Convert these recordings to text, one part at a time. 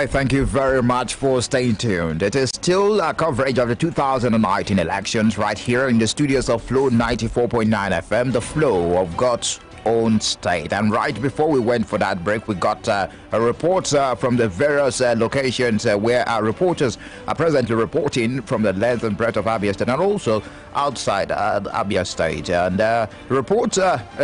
right, thank you very much for staying tuned. It is still a coverage of the 2019 elections right here in the studios of Flow 94.9 FM, the flow of God's own state. And right before we went for that break, we got a report from the various locations where our reporters are presently reporting from the length and breadth of Abia State and also outside Abia State. And the report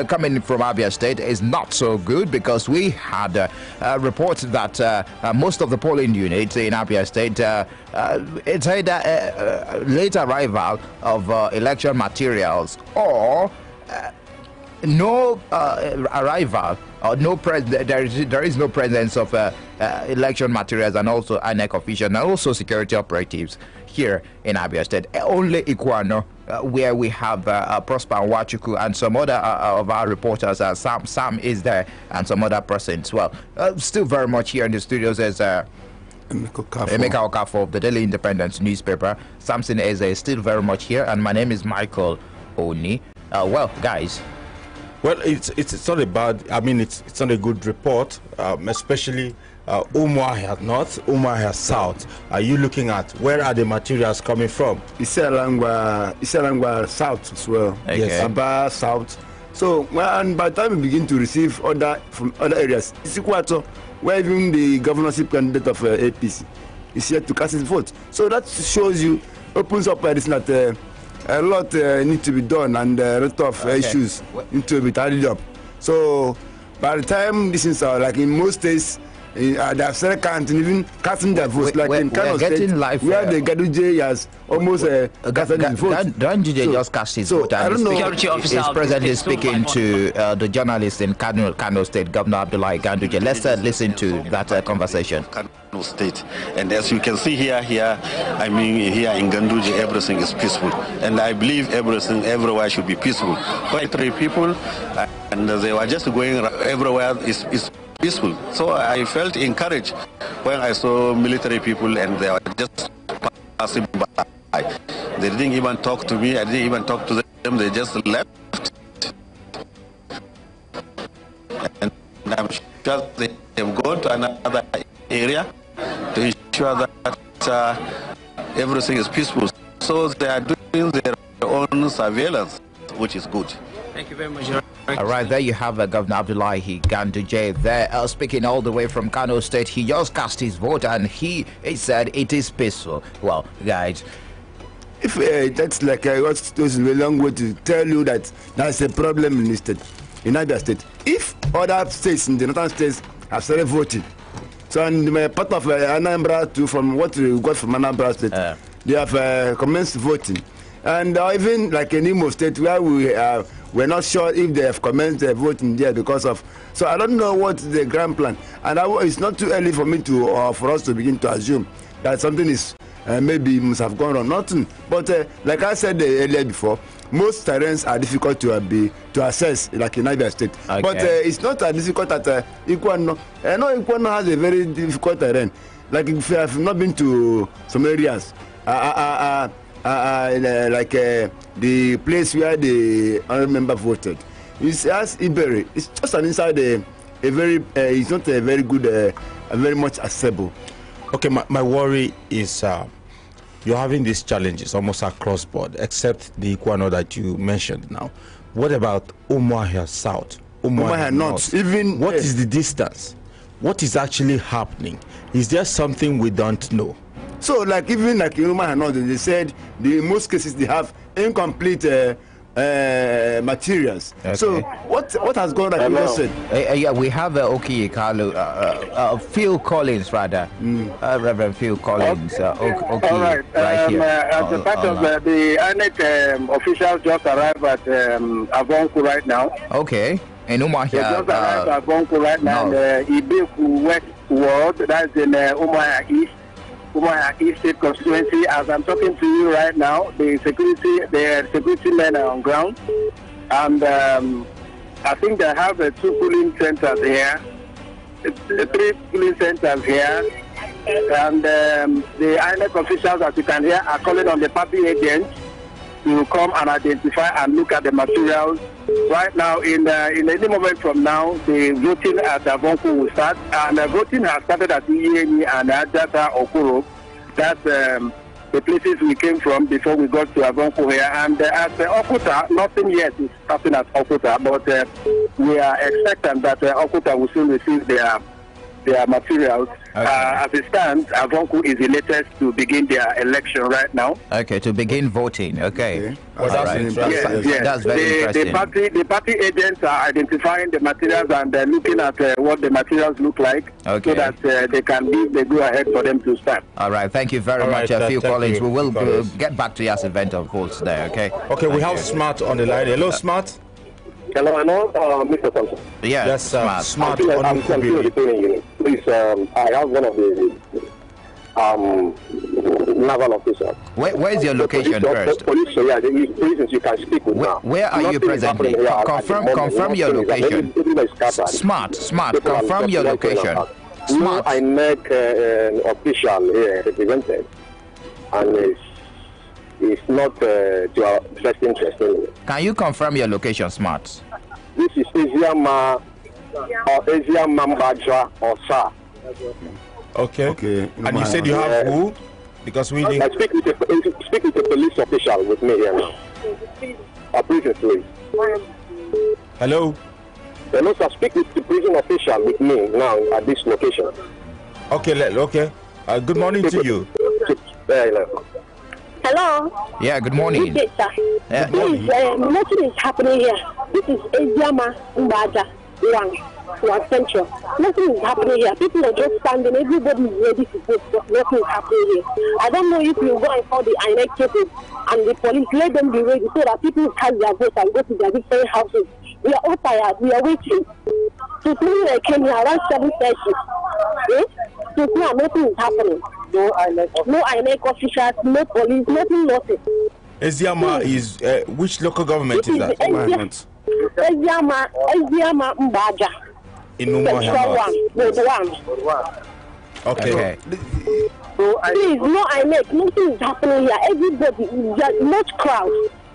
coming from Abia State is not so good because we had reports that most of the polling units in Abia State it had late arrival of election materials or no arrival or no there is no presence of election materials and also INEC officials and also security operatives here in Abia State. Only Iguano, where we have Prosper Wachuku and some other of our reporters. Sam is there and some other persons. Well, still very much here in the studios is Emeka Okafor of the Daily Independence newspaper. Sampson is still very much here, and my name is Michael Oni. Well, guys. Well, it's not a bad. I mean, it's not a good report, especially Umuahia North, Umuahia South. Are you looking at where are the materials coming from? Iselangwa South as well. Okay. Yes, Aba South. So, and by the time we begin to receive order from other areas, Isikwato, where even the governorship candidate of APC is here to cast his vote. So that shows you, opens up this that. A lot need to be done and a lot of issues need to be tidied up. So by the time this is like in most states, they have started counting, even casting their votes. Like in Kano State, where the Gaduje has almost casted his vote. Gaduje just cast his vote. And is presently speaking to the journalist in Kano State, Governor Abdullahi Ganduje. Let's listen to that conversation. Kano State, and as you can see here, I mean here in Ganduje, everything is peaceful, and I believe everything everywhere should be peaceful. Quite 3 people, and they were just going everywhere is peaceful. So I felt encouraged when I saw military people and they were just passing by. They didn't even talk to me. I didn't even talk to them. They just left. And I'm sure they have gone to another area to ensure that everything is peaceful. So they are doing their own surveillance, which is good. Thank you very much. All right, there you have Governor Abdullahi Ganduje there speaking all the way from Kano State. He just cast his vote and he said it is peaceful. Well, guys, if that's like what's a long way to tell you that there's a problem in the state, in Abia State. If other states in the northern states have started voting, so in the part of Anambra too, from what we got from Anambra State, they have commenced voting, and even like in Imo State where we're not sure if they have commenced their voting there because of. So I don't know what's the grand plan, and it's not too early for me to for us to begin to assume that something is maybe must have gone wrong. Nothing, but like I said earlier before, most terrains are difficult to assess, like in Abia State. Okay. But it's not as difficult at Iguano. I know Iguano has a very difficult terrain. Like if you have not been to some areas, like the place where the honorable member voted, it's as Iberi. It's just an inside a very. It's not a very good, very much accessible. Okay, my worry is you're having these challenges almost across board, except the Iguano that you mentioned now. What about Umuahia South? Umuahia North. Even what is the distance? What is actually happening? Is there something we don't know? So, like even like in Umuahia North, they said in most cases they have incomplete materials. Okay. So what has gone like you said? Yeah, we have Phil Collins rather, Reverend Phil Collins. All right, here. As a part of the INEC officials just arrived at Avonku right now. Okay, in Umuahia. They just arrived at Avonku right now. Ibeku West Ward, that's in Umuahia East. Umuahia East State constituency. As I'm talking to you right now, the security men are on ground, and I think they have 2 polling centers here, 3 polling centers here, and the INEC officials, as you can hear, are calling on the party agents to come and identify and look at the materials. Right now, in any moment from now, the voting at Avonco will start, and the voting has started at Iyeni and Ajata Okoro. That's the places we came from before we got to Avonco here. And at Okuta, nothing yet is happening at Okuta, but we are expectant that Okuta will soon receive their materials. Okay. As it stands, Avonco is the latest to begin their election right now. Okay, to begin voting. Okay. Well, that's Yes, yes. That's very interesting. The party agents are identifying the materials and looking at what the materials look like, okay, so that they can give the go-ahead for them to start. All right. Thank you very much, Phil Collins. We will get back to you as event unfolds there, okay? Okay, we have Smart on the line. Hello, Smart. Hello, Mr. Sampson. Yeah, yes, Smart. I'm please, I have one of the naval officers. Where is your location first? Police, yeah, the reasons you can speak with now. Where are you presently? Confirm your location. Smart, confirm your location. Smart. I make an official here represented, and it's not to our best interest anyway. Can you confirm your location, Smart? This is Eziama or Eziama Mbadra or Sa. Okay. And you said you have who? Because we didn't... I speak with a police official with me here now. A prison police. Hello? Hello, sir. Speak with the prison official with me now at this location. Okay. Good morning to you. Hello. Yeah, good morning. Good day, sir. Yeah. Please, nothing is happening here. This is Eziama Mbaja, one Central. Nothing is happening here. People are just standing. Everybody is ready to vote, but nothing is happening here. I don't know if you go and call the INEC people and the police, let them be ready so that people cast their votes and go to their different houses. We are all tired. We are waiting. To me, I came here around 7:30. To now, nothing is happening. No INEC officials, no police, nothing. Eziama is which local government is that? Eziama Mbaja. In Umuahia. Okay. Please, no INEC, nothing is happening here. Everybody is just much crowd.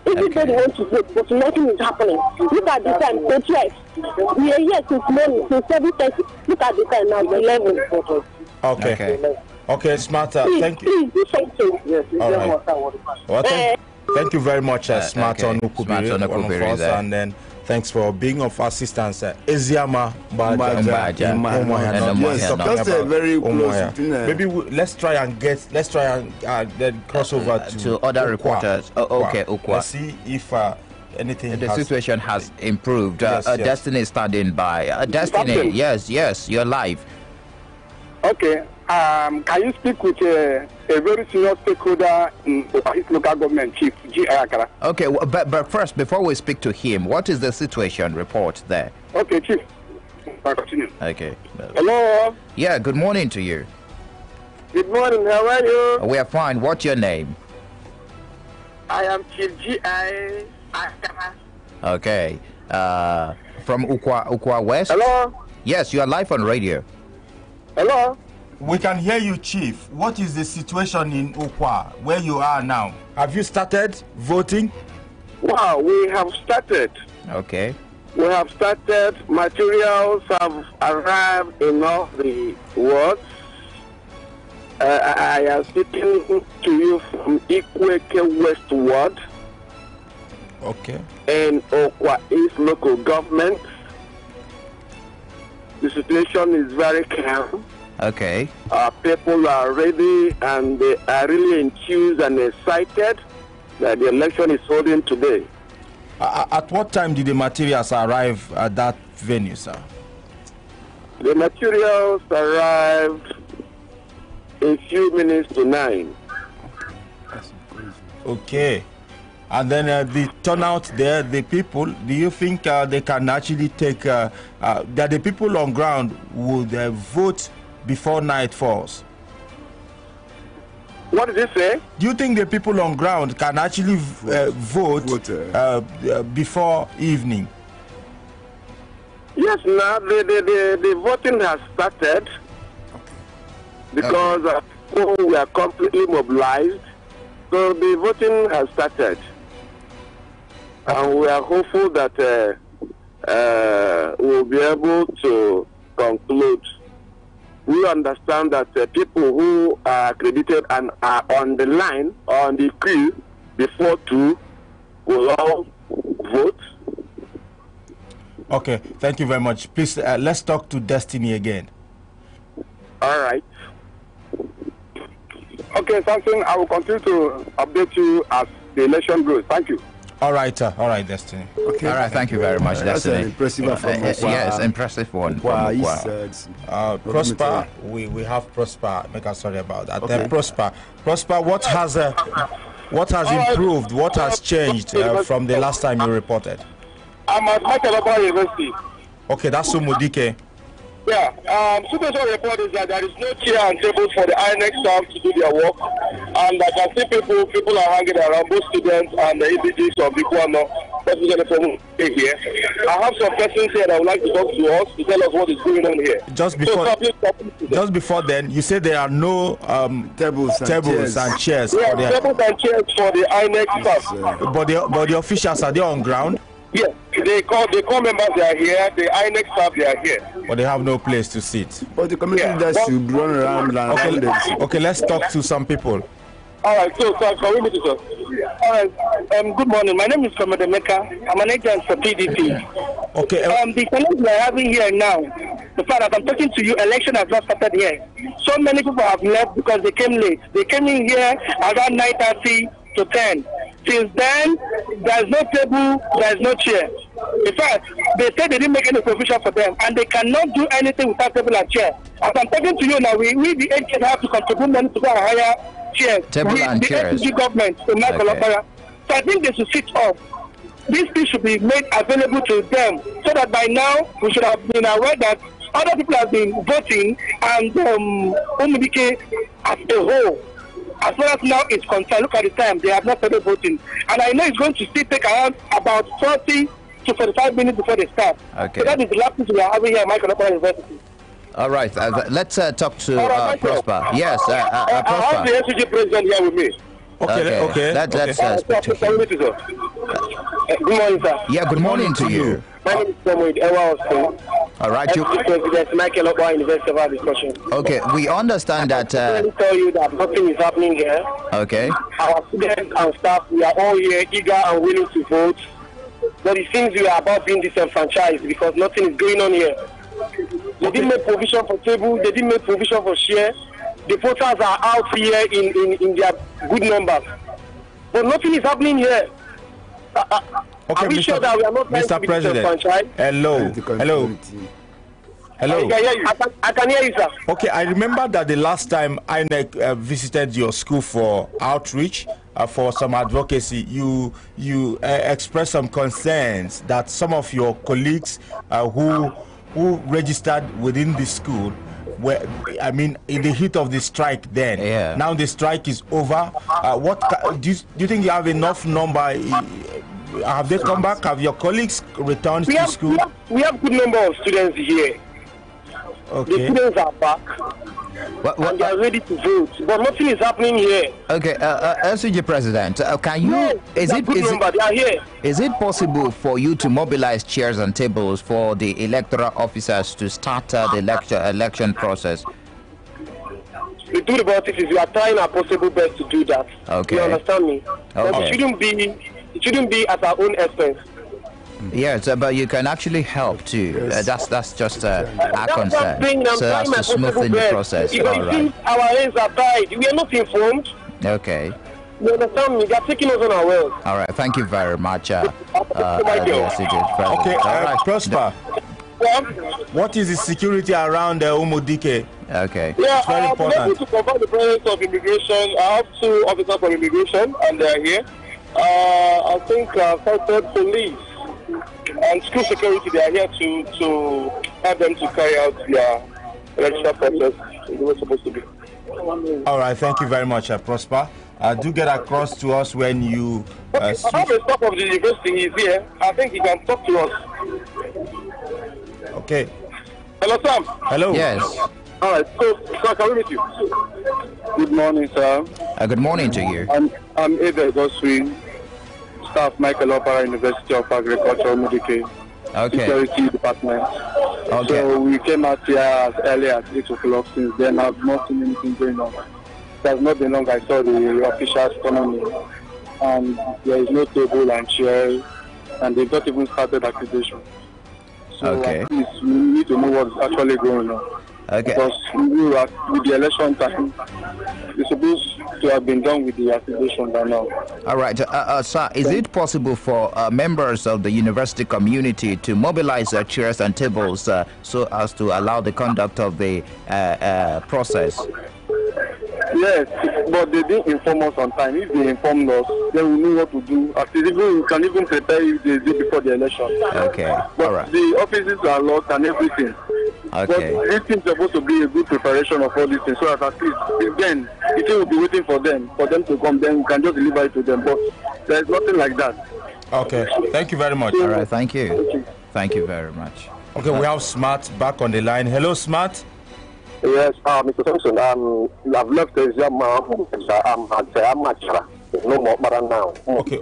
Everybody wants to vote, but nothing is happening. Look at the time, the 12. We are here since morning, since 7:30. Look at the time now, the 11. Okay, Smart. Thank you. Please do something. Yes. All right. Well, thank you very much, Smart on Ukubiri, and then thanks for being of assistance, Eziama Mbaja. Yes, that's a very close. Maybe let's try and then cross over to other reporters. Okay, let's see if anything. The situation has improved. Destiny is standing by. Destiny, yes, you're live. Okay. Can you speak with a very senior stakeholder in the local government, Chief G. Ayakara? Okay, but first, before we speak to him, what is the situation report there? Okay, Chief. Continue. Okay. Hello. Yeah, good morning to you. Good morning. How are you? We are fine. What's your name? I am Chief G. Ayakara. Okay. From Ukwa West? Hello. Yes, you are live on radio. Hello. We can hear you, Chief. What is the situation in Ukwa, where you are now? Have you started voting? Wow, we have started. Okay. We have started. Materials have arrived in all the wards. I am speaking to you from Ikweke West Ward. Okay. And Ukwa East local government. The situation is very calm. Okay. People are ready and they are really enthused and excited that the election is holding today. At what time did the materials arrive at that venue, sir? The materials arrived a few minutes to 9. Okay. And then the turnout there, the people, do you think they can actually take, that the people on ground would vote before night falls? What did you say? Do you think the people on ground can actually vote before evening? Yes, now the voting has started because we are completely mobilized. So the voting has started. And we are hopeful that we'll be able to conclude. We understand that people who are accredited and are on the line or on the queue before 2 will all vote. Okay, thank you very much. Please, let's talk to Destiny again. All right. Okay, Sampson, I will continue to update you as the election goes. Thank you. All right, Destiny. Okay. All right, thank you very much, Destiny. That's an impressive performance. Yes, impressive one. Prosper, we have Prosper. Make us sorry about that. Okay. Prosper, what has improved? What has changed from the last time you reported? I'm at Michael University. Okay, that's Umudike. Yeah, situation report is that there is no chair and tables for the INEC staff to do their work, and I can see people are hanging around, both students and the ABGs of the Kwano, representative here. I have some persons here that would like to talk to us to tell us what is going on here. Just before then, you said there are no tables and chairs. Yeah, tables and chairs for the INEC staff. But the officials, are they on ground? Yes, they call members, they are here. The INEC staff, they are here. But they have no place to sit. But the committee that should run around. Okay, let's talk to some people. All right, so can we meet you, sir? All right, good morning. My name is Commander Mecca. I'm an agent for PDP. Okay. The challenge we are having here now, the fact that I'm talking to you, election has not started here. So many people have left because they came late. They came in here around 9:30 to 10. Since then, there's no table, there's no chair. In fact, they said they didn't make any provision for them, and they cannot do anything without table and chair. As I'm talking to you now, we the agents have to contribute money to go and hire chairs. Table and chairs. The government, the okay. So I think they should switch off. This thing should be made available to them, so that by now we should have been aware that other people have been voting, and Umudike as a whole. As far as now it's concerned, look at the time, they have not started voting. And I know it's going to still take around about 40 to 45 minutes before they start. Okay. So that is the last thing we are having here at Michael University. All right, let's talk to Prosper. Yes, Prosper. I have the SCG president here with me. Okay. Let's speak to him. Good morning, sir. Yeah, good morning to you. My name is Samuel Ewa. All right, you. President Michael Okwa University of our discussion. Okay, we understand that. I can tell you that nothing is happening here. Okay. Our students and staff, we are all here eager and willing to vote. But it seems we are about being disenfranchised because nothing is going on here. They didn't make provision for table. They didn't make provision for share. The voters are out here in their good numbers. But nothing is happening here. Okay, are we sure that we are not Mr. President. Hello. I can hear you, sir. Okay, I remember that the last time INEC visited your school for outreach, for some advocacy, you expressed some concerns that some of your colleagues who registered within the school were, I mean, in the heat of the strike then. Yeah. Now the strike is over. Do you think you have enough number? Have they come back? Have your colleagues returned to school? We have good number of students here. Okay. The students are back. And they are ready to vote, but nothing is happening here. Okay, SCG President, can you? No, they are here. Is it possible for you to mobilize chairs and tables for the electoral officers to start the election process? The truth about it is we are trying our possible best to do that. Okay. You understand me? Okay. But it shouldn't be at our own expense. Yes, but you can actually help too. Yes. That's just our concern. So as to smoothen the process. If all right. Our hands are tied. We are not informed. Okay. You understand me? They are taking us on our world. All right. Thank you very much. Okay, all right, Prosper. What is the security around Umudike? Okay. Yeah, it's very important. I'm able to confirm the presence of immigration. I have 2 officers from immigration, and they are here. I think police and school security, they are here to help them to carry out their election process the way it's supposed to be. All right, thank you very much, Prosper. Do get across to us when you. I have a staff of the university. He's here. I think he can talk to us. Okay. Hello, Sam. Hello. Yes. All right. So can we meet you? Good morning, sir. Good morning to you. I'm Eva Goswin, staff, Michael Opera, University of Agriculture, Mudike, Security Department. Okay. So we came out here as early as 8 o'clock. Since then, I've not seen anything going on. It has not been long. I saw the officials coming in, and there is no table and chairs, and they've not even started accreditation. So at least we need to know what's actually going on. Okay. Because with the election time, it's supposed to have been done with the accreditation by now. All right, sir, is it possible for members of the university community to mobilize their chairs and tables so as to allow the conduct of the process? Yes, but they didn't inform us on time. If they informed us, then we know what to do. We can even prepare if they do before the election. Okay, but all right. The offices are locked and everything. Okay. But this is supposed to be a good preparation of all these things, so that at least then it will be waiting for them to come. Then we can just deliver it to them. But there is nothing like that. Okay. Thank you very much. All right. Thank you. Thank you very much. Okay, we have Smart back on the line. Hello, Smart. Yes, Mr. Sampson. I've left the exam. I'm at Amachara. No more now. Okay,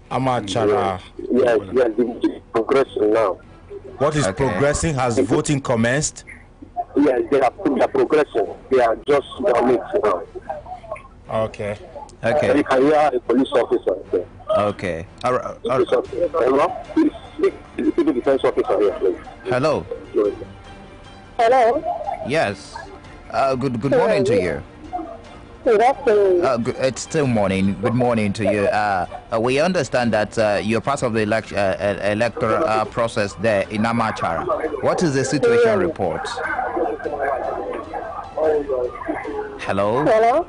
Amachara. Yes, the progressing now. What is progressing? Has voting commenced? Yes, they are progressing. They are just on it now. Okay. Okay. You can hear a police officer there. Okay. All right. Hello? Please speak to the defense officer here, please. Hello. Hello? Yes. Good morning to you. Good afternoon. It's still morning. Good morning to you. We understand that you're part of the electoral process there in Amachara. What is the situation report? Hello? Hello?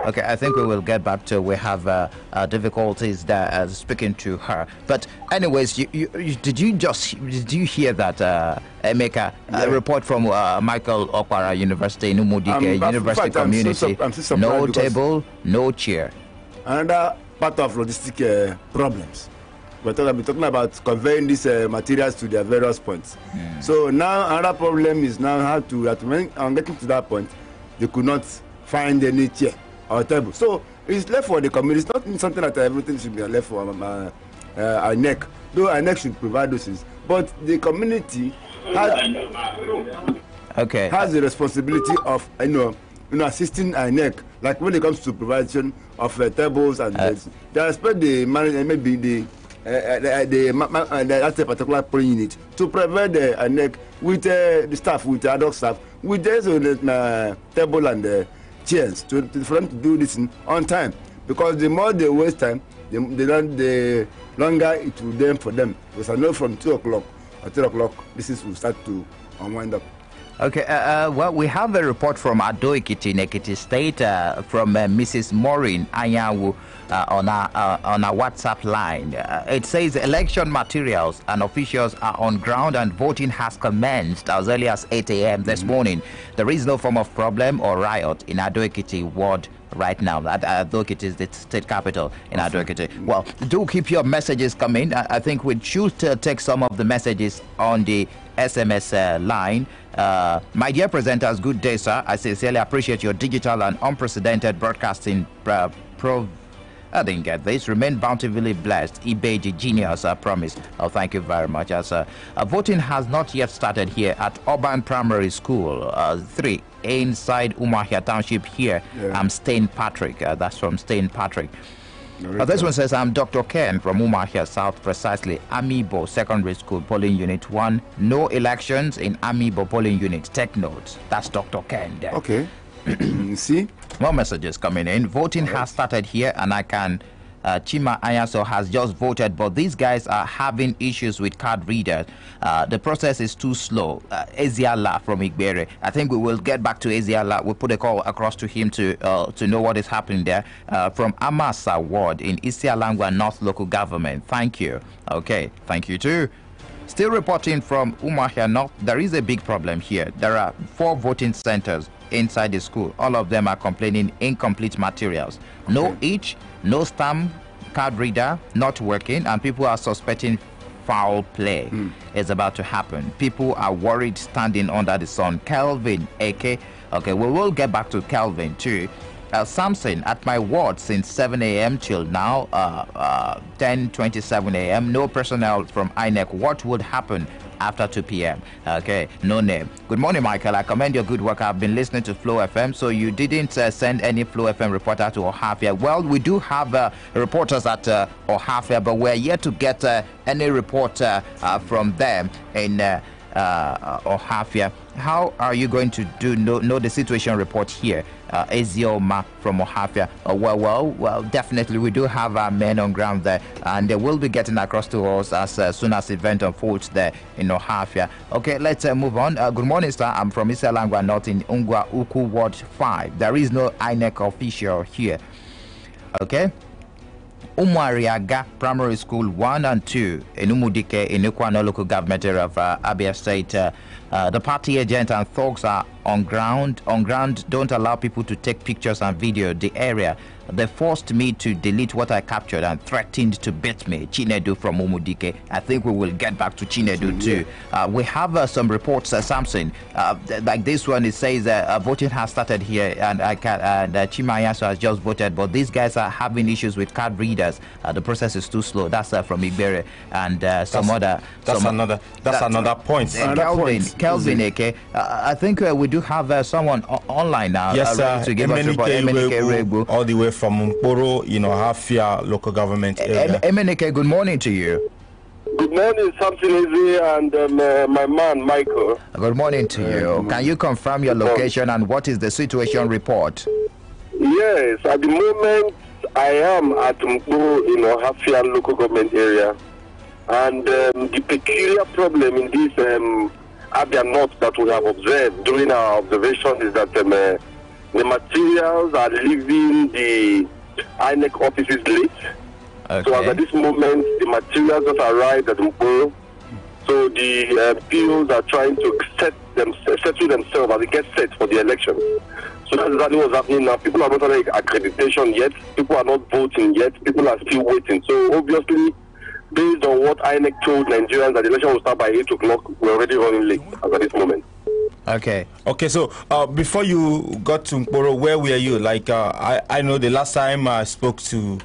Okay, I think we will get back to. We have difficulties there speaking to her. But anyways, did you hear that Emeka report from Michael Opara University in Umudike University community? No table, no chair. Another part of logistic problems. We're talking about conveying these materials to their various points. So now another problem is now how to when I'm getting to that point, they could not find any chair or table. So it's left for the community. It's not something that everything should be left for our neck. Though our neck should provide those things. But the community has the responsibility of assisting our neck. Like when it comes to provision of tables and they expect the manager, maybe that's a particular polling unit to provide the neck with the staff, with the adult staff, with the table and chairs for them to do this on time, because the more they waste time, the longer it will be for them. Because I know from 2 o'clock or 3 o'clock, this will start to unwind up. Okay, well, we have a report from Ado-Ekiti in Ekiti State from Mrs. Maureen Anyanwu on our WhatsApp line. It says election materials and officials are on ground and voting has commenced as early as 8 a.m. this morning. There is no form of problem or riot in Ado-Ekiti ward right now. Ado-Ekiti is the state capital in Ado-Ekiti. Well, do keep your messages coming. I think we should take some of the messages on the SMS line. My dear presenters, good day, sir. I sincerely appreciate your digital and unprecedented broadcasting. I didn't get this. Remain bountifully blessed. Ibeji genius, I promise. Oh, thank you very much. As voting has not yet started here at Urban Primary School 3 inside Umahia Township here. Yeah. I'm Stain Patrick. That's from Stain Patrick. This one says, I'm Dr. Ken from Umahia South, precisely Amibo Secondary School, polling unit 1. No elections in Amibo polling unit. Take notes. That's Dr. Ken there. Okay. See? More messages coming in. Voting has started here, and I can. Chima Ayaso has just voted, but these guys are having issues with card readers. The process is too slow. Eziala from Igbere. I think we will get back to Eziala. We'll put a call across to him to know what is happening there. From Amasa Ward in Isialangwa North Local Government. Thank you. Okay, thank you too. Still reporting from Umahia North, there is a big problem here. There are 4 voting centers inside the school. All of them are complaining incomplete materials. No each, no stamp, card reader, not working, and people are suspecting foul play is about to happen. People are worried standing under the sun. Kelvin, AK. Okay, we will get back to Kelvin too. Sampson, at my ward since 7 a.m. till now, 10:27 a.m. No personnel from INEC. What would happen after 2 p.m.? Okay, no name. Good morning, Michael. I commend your good work. I've been listening to Flow FM. So you didn't send any Flow FM reporter to Ohafia. Well, we do have reporters at Ohafia, but we're yet to get any report from them in Ohafia. How are you going to know the situation report here? Ezioma from Ohafia. Well, definitely we do have our men on ground there, and they will be getting across to us as soon as the event unfolds there in Ohafia. Okay, let's move on. Good morning, sir. I'm from Isalangwa North in Ungwa Uku Ward 5. There is no INEC official here. Okay. Umwariaga Primary School 1 and 2 in Umudike in Ukwano local government area of Abia State. The party agent and thugs are on ground. Don't allow people to take pictures and video the area. They forced me to delete what I captured and threatened to beat me. Chinedu from Umudike. I think we will get back to Chinedu too. We have some reports, Sampson. Like this one, it says voting has started here, and Chimayaso has just voted, but these guys are having issues with card readers. The process is too slow. That's from Igbere and another point. Kelvin, okay. I think we do have someone online now. Yes, to give us report. All the way from Mporo, Hafia local government area. Emenike, good morning to you. Good morning, Sampson and my man, Michael. Good morning to you. Can you confirm your location and what is the situation report? Yes, at the moment, I am at Mporo in Hafia local government area. And the peculiar problem in this Abia North that we have observed during our observation is that the materials are leaving the INEC offices late. Okay. So at this moment, the materials that arrived at Mporo, so the POs are trying to settle themselves as they get set for the election. So that's exactly what's happening now. People are not having accreditation yet. People are not voting yet. People are still waiting. So obviously, based on what INEC told Nigerians that the election will start by 8 o'clock, we're already running late at this moment. Okay, so before you got to Mporo, where were you? Like, I know the last time I spoke to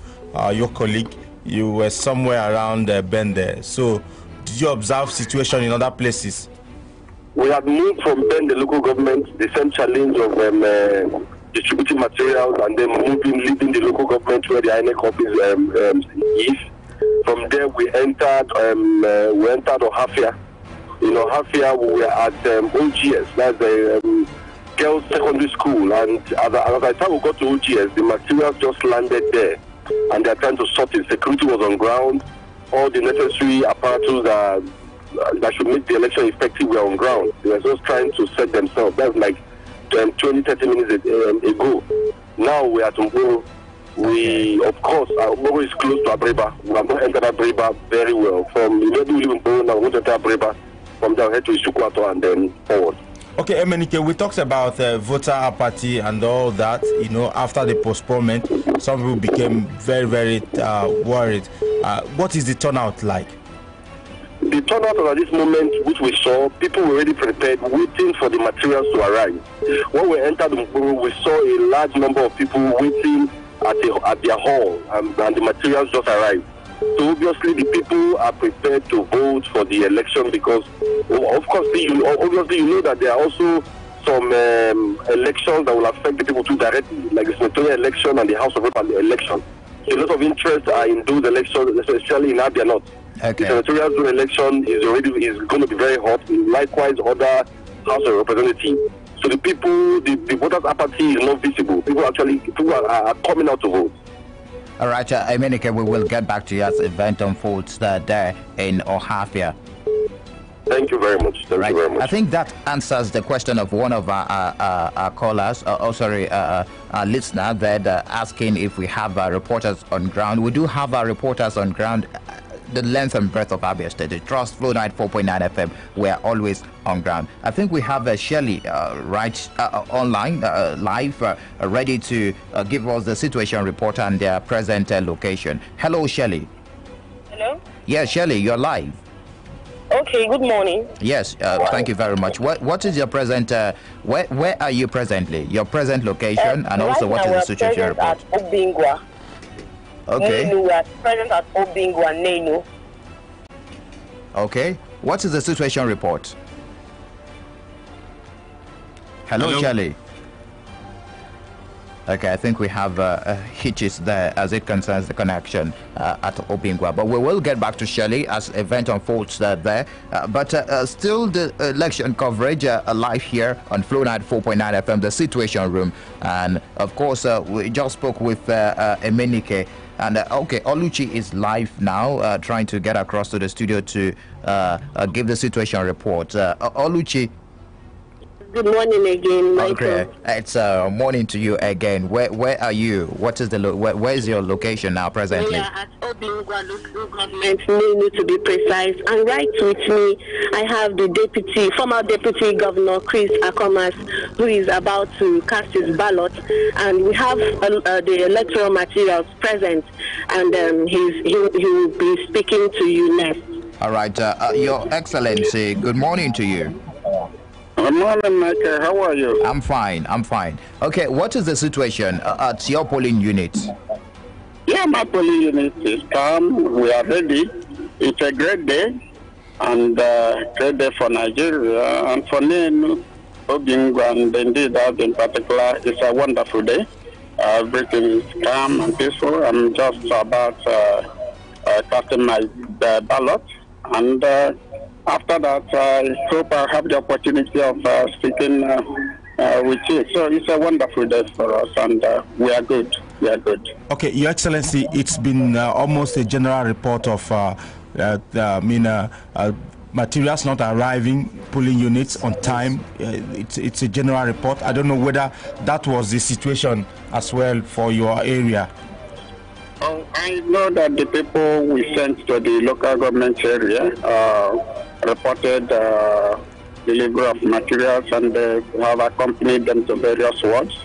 your colleague, you were somewhere around Bende. So did you observe situation in other places? We have moved from Bende local government, the same challenge of distributing materials and then leaving the local government where the INEC office is. From there, we entered Ohafia. In Ohafia, we were at OGS, that's the girls' secondary school. And as I thought we got to OGS, the materials just landed there, and they're trying to sort it. Security was on ground. All the necessary apparatus that should make the election effective were on ground. They were just trying to set themselves. That's like 20-30 minutes ago. Now we are at Mporo. Of course, Mporo is close to Abreba. We have not entered Abreba very well. From we live in Mporo now, we enter Abreba. From there, head to Isukwato and then forward. Okay, Emenike, we talked about voter apathy and all that. After the postponement, some people became very, very worried. What is the turnout like? The turnout at this moment, which we saw, people were already prepared, waiting for the materials to arrive. When we entered Mporo, we saw a large number of people waiting at their hall, and the materials just arrived. So obviously the people are prepared to vote for the election because, of course, obviously you know that there are also some elections that will affect the people too directly, like the senatorial election and the House of Representatives election. So a lot of interest are in those elections, especially in Abia North. Okay. The senatorial election is going to be very hot. Likewise, other House of Representatives. So the people, the voters' apathy is not visible. People are coming out to vote. All right, Emenike, we will get back to you as the event unfolds there in Ohafia. Thank you very much. Thank you very much. I think that answers the question of one of our callers, our listener, that asking if we have reporters on ground. We do have our reporters on ground. The length and breadth of Abia State. The Trust Flow 94.9 FM, we are always on ground. I think we have Shelley online, live, ready to give us the situation report and their present location. Hello, Shelley. Hello? Yeah, Shelley, you're live. Okay, good morning. Yes, thank you very much. What is your present, where are you presently? Your present location, and also what is the situation report? At Obingwa. Okay. Nenu, we are present at Obingwa, Nenu. Okay. What is the situation report? Hello, Charlie. Okay, I think we have hitches there as it concerns the connection at Obingwa. But we will get back to Shelley as event unfolds there. But still the election coverage live here on Flow 94.9 FM, the Situation Room. And of course, we just spoke with Emenike. And okay, Oluchi is live now, trying to get across to the studio to give the situation report. Oluchi. Good morning again, Michael. Okay, it's morning to you again. Where are you? What is the where is your location now presently? We are at Obingwa local government, Nenu to be precise. And right with me, I have the former deputy governor Chris Akomas, who is about to cast his ballot, and we have the electoral materials present, and he will be speaking to you next. All right, Your Excellency. Good morning to you. Good morning, Michael. How are you? I'm fine. Okay, what is the situation at your polling unit? Yeah, my polling unit is calm. We are ready. It's a great day, and great day for Nigeria and for Nenu, Obingwa, and indeed that in particular. It's a wonderful day. Everything is calm and peaceful. I'm just about casting my ballot, and after that, I hope I have the opportunity of speaking with you. So it's a wonderful day for us, and we are good. We are good. Okay, Your Excellency, it's been almost a general report of materials not arriving, polling units on time. It's a general report. I don't know whether that was the situation as well for your area. Oh, I know that the people we sent to the local government area reported delivery of materials, and have accompanied them to various wards.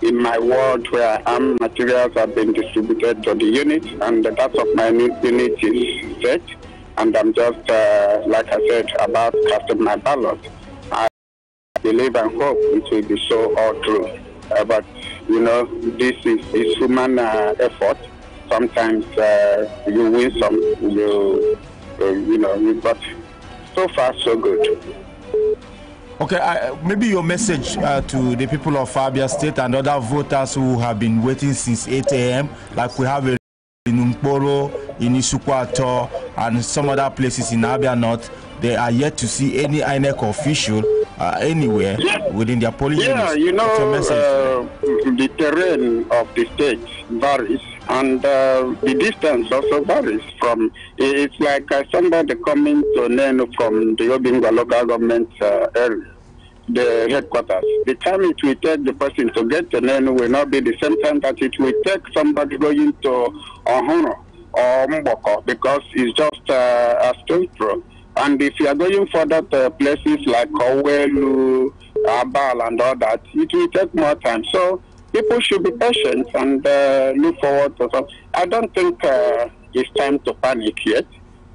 In my ward where I am, materials have been distributed to the unit, and that of my unit is set. And I'm just, like I said, about casting my ballot. I believe and hope it will be so all through. But, you know, this is human effort. Sometimes you win some, but so far so good. Okay, maybe your message to the people of Abia State and other voters who have been waiting since 8 a.m., like we have in Umporo, in Isukwato, and some other places in Abia North. They are yet to see any INEC official anywhere within their polling units. Yeah, you know, the terrain of the state varies, and the distance also varies. It's like somebody coming to Nenu from the Obingwa local government area, the headquarters. The time it will take the person to get to Nenu will not be the same time that it will take somebody going to Ohoro or Mboko, because it's just a stone throw. And if you are going further to places like Owelu, Abal, and all that, it will take more time. So people should be patient and look forward to something. I don't think it's time to panic yet.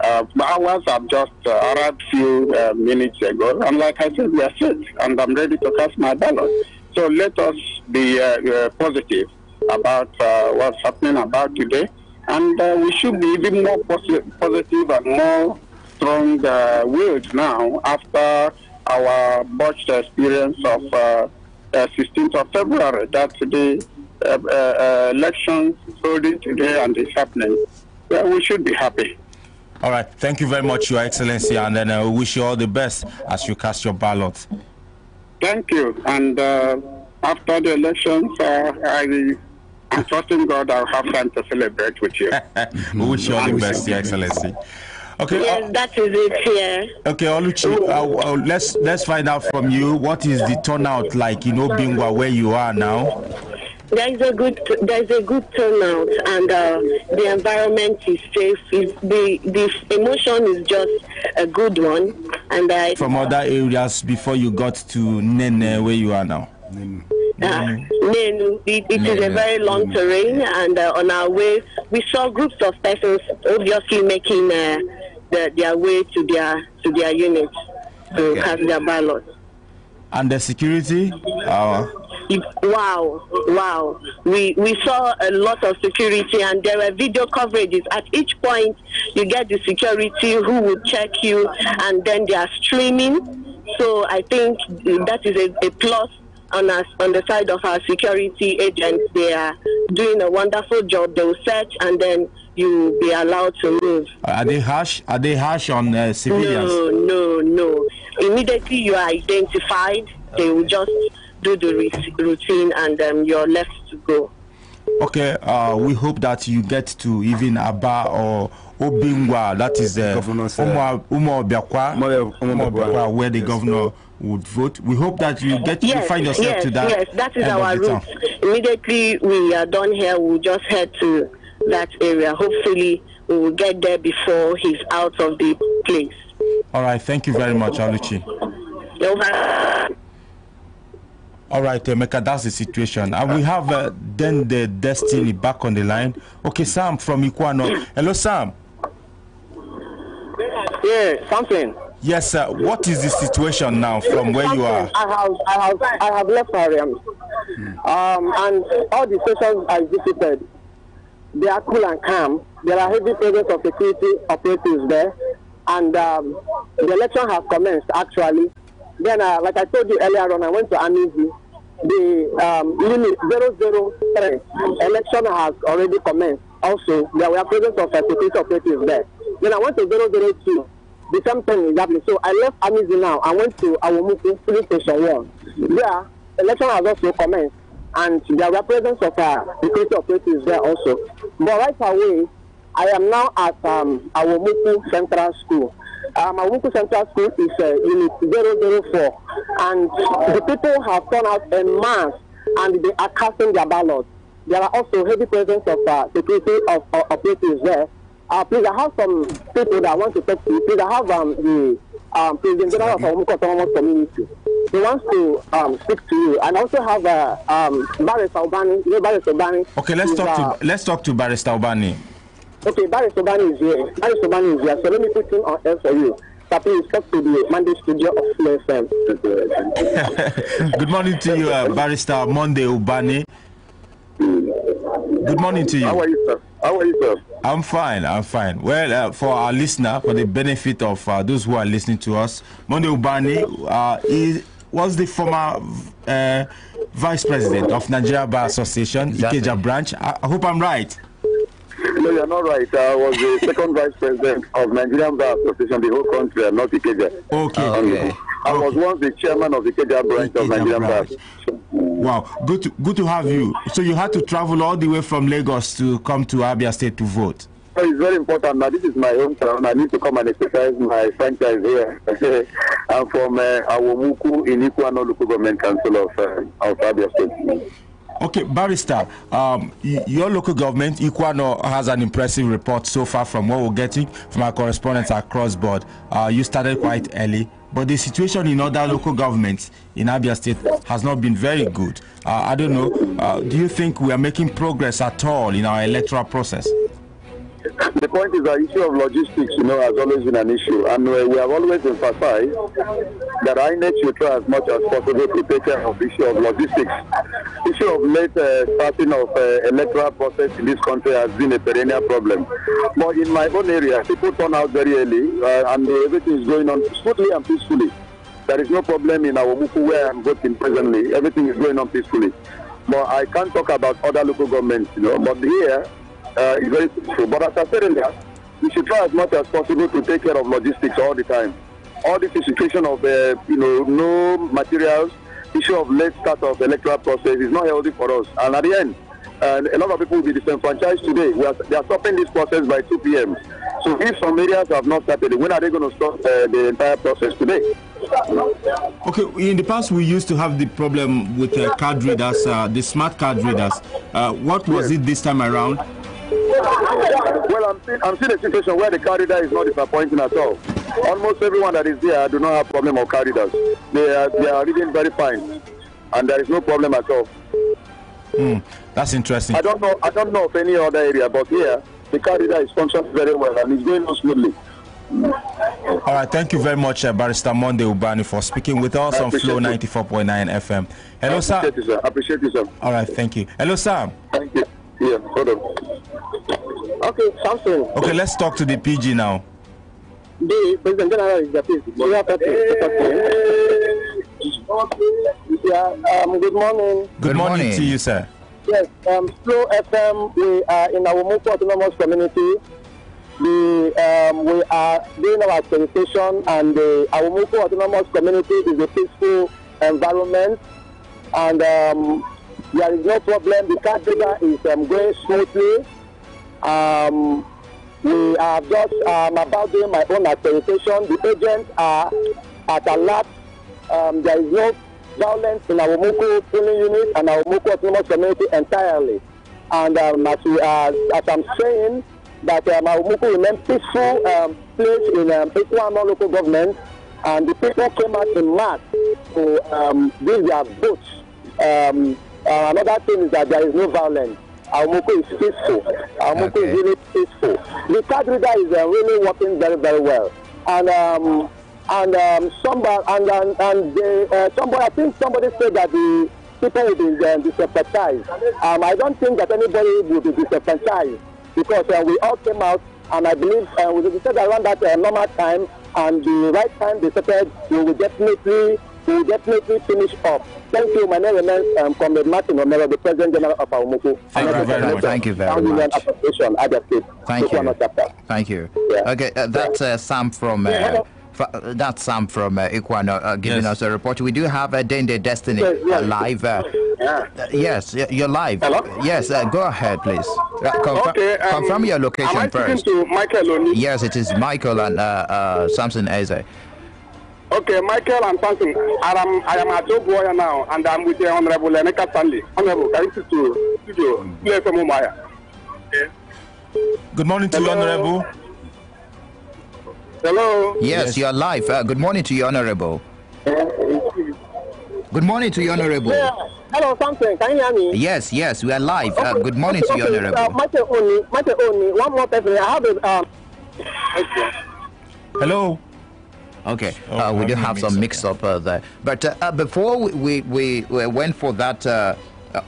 Hours have just arrived a few minutes ago, and like I said, we are set, and I'm ready to cast my ballot. So let us be positive about what's happening about today, and we should be even more positive and more strong-willed now after our botched experience of 16th of February. That's the election holding today and it's happening. We should be happy. All right. Thank you very much, Your Excellency, and then I wish you all the best as you cast your ballot. Thank you. And after the elections, I'm trusting God I'll have time to celebrate with you. We wish you all the best, Your Excellency. Okay. Yes, that is it here. Okay, Oluchi, let's find out from you, what is the turnout like in Obingwa where you are now? There's a good turnout, and the environment is safe. The emotion is just a good one. And from other areas before you got to Nene, where you are now? Nenu, it is a very long terrain, and on our way we saw groups of persons obviously making their way to their units to cast their ballot. And the security? Wow. We saw a lot of security, and there were video coverages. At each point, you get the security who will check you, and then they are streaming. So I think that is a plus on the side of our security agents. They are doing a wonderful job. They will search, and then you will be allowed to move. Are they harsh? Are they harsh on civilians? No. Immediately you are identified, they will just do the routine, and you're left to go. Okay, we hope that you get to even Aba or Obingwa, that is Umo where the governor would vote. We hope that you find yourself to that. Yes, that is our route. Immediately we are done here, we'll just head to that area. Hopefully we will get there before he's out of the place. All right, thank you very much, Aluchi. All right, Emeka, that's the situation. And we have then the Destiny back on the line. Okay, Sam from Ikwano. Hello, Sam. Yeah, Sampson. Yes, sir. What is the situation now from where you are? I have left Ariam. And all the stations I visited, they are cool and calm. There are heavy presence of security operatives there. And the election has commenced, actually. Then, like I told you earlier on, I went to Amizi. The limit 003 election has already commenced. Also, there were presence of security operatives there. Then I went to 002. The same thing is happening. So I left Amizi now. I went to Awomuku police station 1. There, election has also commenced. And there were presence of security operatives there also. But right away, I am now at Awomuku Central School. Awomuku Central School is unit 004, and the people have turned out en masse, and they are casting their ballots. There are also heavy presence of security operatives there. Please, I have some people that want to talk to you. Please, I have the President General of Awomuku Autonomous Community. He wants to speak to you, and also have Barrister Obani. Okay, let's talk to Barrister Obani. Okay, Barrister Obani is here. So let me put him on air for you. So please talk to the Monday studio of CSM. Good morning to you, Barrister Monday Obani. Good morning to you. How are you, sir? I'm fine. Well, for our listener, for the benefit of those who are listening to us, Monday Obani was the former vice president of Nigeria Bar Association, Ikeja branch. I hope I'm right. No, you're not right. I was the second vice president of Nigerian Bar Association, the whole country, and not Ikeja. Okay. I was once the chairman of the Ikeja branch of Nigerian Bar. Wow, good to have you. So you had to travel all the way from Lagos to come to Abia State to vote. So it's very important. Now, this is my hometown. I need to come and exercise my franchise here. I'm from Awomuku in Ikwano Local Government Council of Abia State. Okay, Barrister, your local government, Ikwano, has an impressive report so far from what we're getting from our correspondents across board. You started quite early, but the situation in other local governments in Abia State has not been very good. I don't know, do you think we are making progress at all in our electoral process? The point is the issue of logistics, has always been an issue, and we have always emphasized that INEC should try as much as possible to take care of the issue of logistics. Issue of late starting of electoral process in this country has been a perennial problem. But in my own area, people turn out very early, and everything is going on smoothly and peacefully. There is no problem in Awomuku where I'm voting presently. Everything is going on peacefully. But I can't talk about other local governments, But here, it's very true. But as I said earlier, we should try as much as possible to take care of logistics all the time. All this situation of, no materials, issue of late start of electoral process is not healthy for us. And at the end, a lot of people will be disenfranchised today. They are stopping this process by 2 p.m. So if some areas have not started, when are they going to stop the entire process today? Okay, in the past we used to have the problem with card readers, the smart card readers. What was it this time around? Well, I'm seeing a situation where the card reader is not disappointing at all. Almost everyone that is there do not have problem of card readers. They are reading very fine, and there is no problem at all. That's interesting. I don't know of any other area, but here the card reader is functioning very well and it's going on smoothly. All right, thank you very much, Barrister Monday Ubani, for speaking with us on Flow 94.9 FM. Hello, sir. I appreciate you, sir. All right, thank you. Hello, Sam. Thank you. Yeah, hold on. Okay, Sampson. Okay, let's talk to the PG now. The President General is the PG. Good morning. Good morning to you, sir. Yes, Flow FM, we are in our Moko Autonomous Community. We are doing our accreditation, and our Moko Autonomous Community is a peaceful environment, and there is no problem. The card reader is going smoothly. We are just about doing my own accreditation. The agents are at alert. There is no violence in our Moko polling unit and our Moko Autonomous Community entirely. And as I'm saying, that our Moko remains peaceful place in Equano local government, and the people came out in mass to give their votes. Another thing is that there is no violence. Our Moko is peaceful. Our Moko is really peaceful. The card reader is really working very, very well. And somebody, I think somebody said that the people will be disenfranchised. I don't think that anybody will be disenfranchised, because we all came out, and I believe we decided around that normal time and the right time they started, we will definitely finish up. Thank you. My name remains Comrade Martin Omero, the President General of our Moko. Thank you very much. Thank you very much. Thank you. Thank you. Yeah. Okay, that's Sam from. That's Sam from Equano giving us a report. We do have Dende Destiny live. Yes, you're live. Hello? Yes, go ahead, please. Confirm your location first. To Michael Oni? Yes, it is Michael and Sampson Eze. Okay, Michael and Sampson. I am at Joe now, and I'm with the Honorable Emeka Stanley. Honorable, can you speak to studio? Play from Umaya. Okay. Good morning to you, Honorable. Hello. Yes, you're live. Good morning to you, Honorable. Good morning to you, Honorable. Yeah. Hello, Sampson. Can you hear me? Yes, we are live. Good morning to you, Honorable. Michael Oni, one more person. I have a. Hello. Okay, we do have some mix-up there. But before we went for that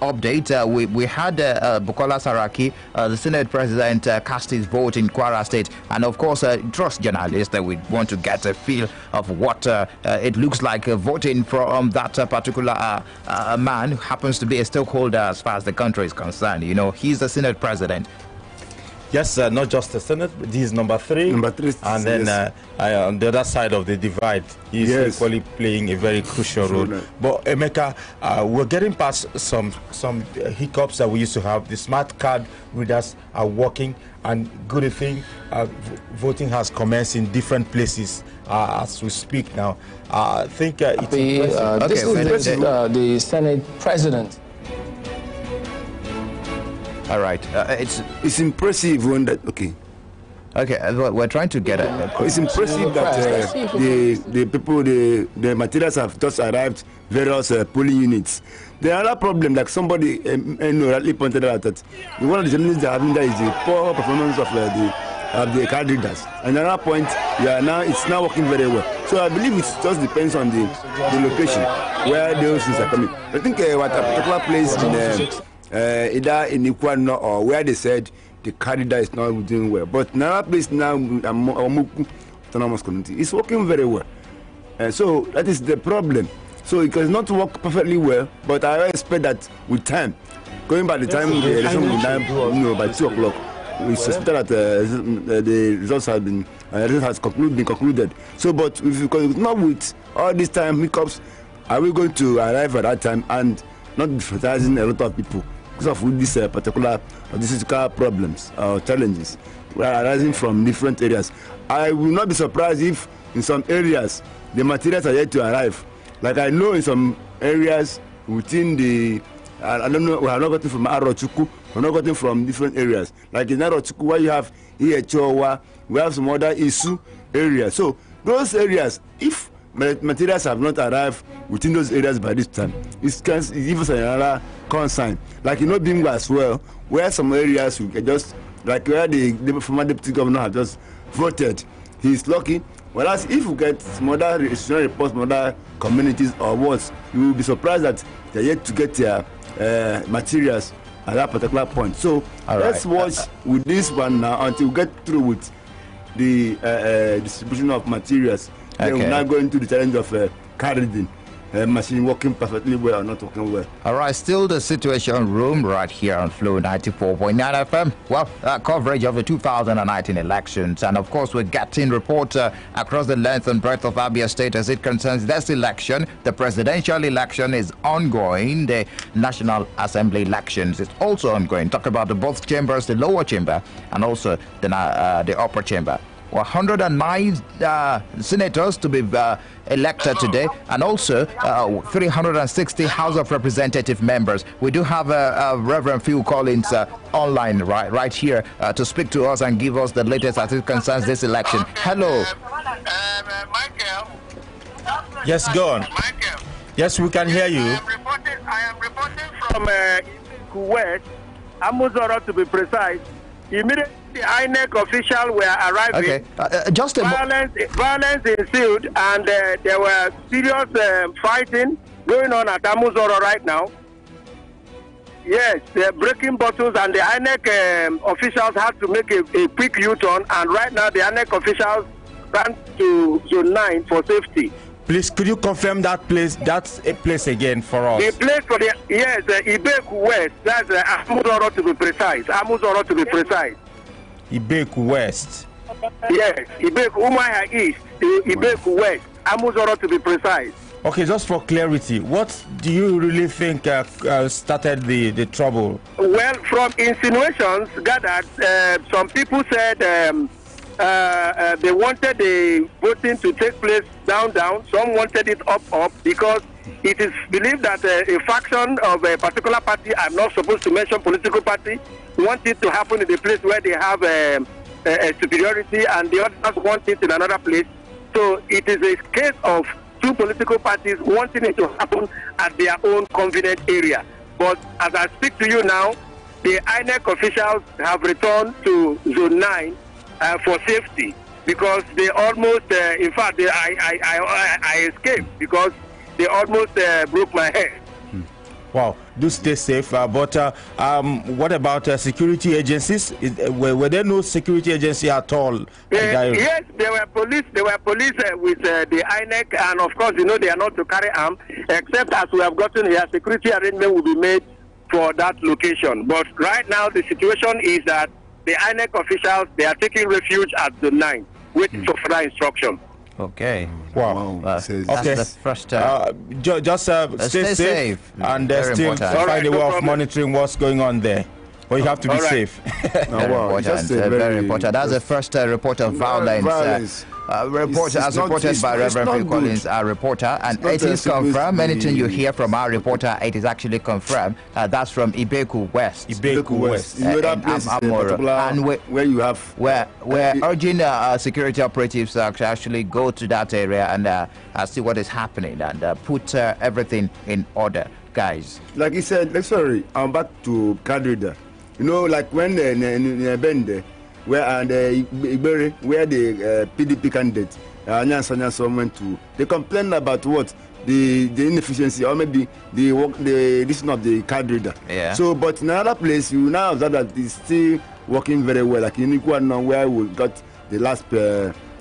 update, we had Bukola Saraki, the Senate President, cast his vote in Kwara State. And of course, trust journalists that we want to get a feel of what it looks like voting from that particular man who happens to be a stakeholder as far as the country is concerned. You know, he's the Senate President. Yes, not just the Senate, but he is number 3. Number 3. And then on the other side of the divide, he's equally playing a very crucial role. But Emeka, we're getting past some hiccups that we used to have. The smart card readers are working, and good thing, voting has commenced in different places as we speak now. I think it's this is the Senate President. All right, it's impressive when that we're trying to get it. It's impressive that the people, the materials have just arrived, various polling units. The other problem, like somebody rightly pointed out, that one of the challenges they're having there is the poor performance of the card readers. And another point, it's now working very well. So I believe it just depends on the location where those things are coming. I think what a particular place in either in Equano or where they said the candidate is not doing well. But another place now, Moku Autonomous Community, is working very well. So that is the problem. So it does not work perfectly well, but I expect that with time, going by the time the election will be done, by 2 o'clock, we suspect that the results have been concluded. So, but if not with all this time hiccups, are we going to arrive at that time and not differentiating a lot of people because of these particular logistical problems or challenges arising from different areas? I will not be surprised if in some areas the materials are yet to arrive. Like I know in some areas within the, I don't know, we have not gotten from Arochukwu, we have not gotten from different areas. Like in Arochukwu, where you have Ihechowa, we have some other Isu areas. So those areas, if materials have not arrived within those areas by this time, it can give us another concern. Like you know, Bingwa as well, where some areas we can just, like where the former deputy governor have just voted, he's lucky. Whereas if you get some other reports from other communities or worse, you will be surprised that they're yet to get their materials at that particular point. So let's watch with this one now until we get through with the distribution of materials. Then we're now going to the challenge of carrying machine working perfectly well or not working well. All right, still the Situation Room right here on Flow 94.9 FM. Well, coverage of the 2019 elections, and of course we're getting reports across the length and breadth of Abia State as it concerns this election. The presidential election is ongoing. The National Assembly elections is also ongoing. Talk about the both chambers, the lower chamber and also the upper chamber. 109 senators to be elected today, and also 360 House of Representative members. We do have Reverend Phil Collins online right here to speak to us and give us the latest as it concerns this election. Hello. Michael. Yes, go on. Michael. Yes, we can hear you. I am reporting from Kuwait, Amuzoro to be precise. Immediately, the INEC officials were arriving. Okay, just a violence ensued, and there were serious fighting going on at Amuzoro right now. Yes, they're breaking bottles, and the INEC officials had to make a quick U-turn, and right now the INEC officials ran to Zone 9 for safety. Please, could you confirm that place? That's a place again for us. The place for the Ibeku West. That's Amuzoro to be precise. Amuzoro to be precise. Ibeku West. Yes, Ibeku Umuahia East. Ibeku West. Amuzoro to be precise. Okay, just for clarity, what do you really think started the trouble? Well, from insinuations gathered, some people said they wanted the voting to take place down. Some wanted it up, because it is believed that a faction of a particular party, I'm not supposed to mention political party, want it to happen in the place where they have a superiority, and the others want it in another place. So it is a case of two political parties wanting it to happen at their own convenient area. But as I speak to you now, the INEC officials have returned to Zone 9 for safety, because they almost, in fact, I escaped because they almost broke my head. Wow, do stay safe. But what about security agencies? Were there no security agency at all? Yes, there were police. There were police with the INEC, and of course, you know, they are not to carry arms, except as we have gotten here, security arrangement will be made for that location. But right now, the situation is that the INEC officials, they are taking refuge at the 9, waiting for further instruction. Okay. Wow. That's okay. the first just stay safe and still find a way of monitoring what's going on there. But you have to be safe. Very important. That's the first report of violence. As reported by Reverend Phil Collins, our reporter, and it is confirmed. Anything you hear from our reporter, it is actually confirmed. That's from Ibeku West. Ibeku West. And where you have, we're urging security operatives to actually go to that area and see what is happening and put everything in order, guys. Like he said, sorry, I'm back to Kadrida. You know, like when Bende, where the PDP candidate Nyansa went to, they complained about what the inefficiency or maybe the addition of the card reader. Yeah. So, but in another place, you now observe that it's still working very well. Like in Iguana, where we got the last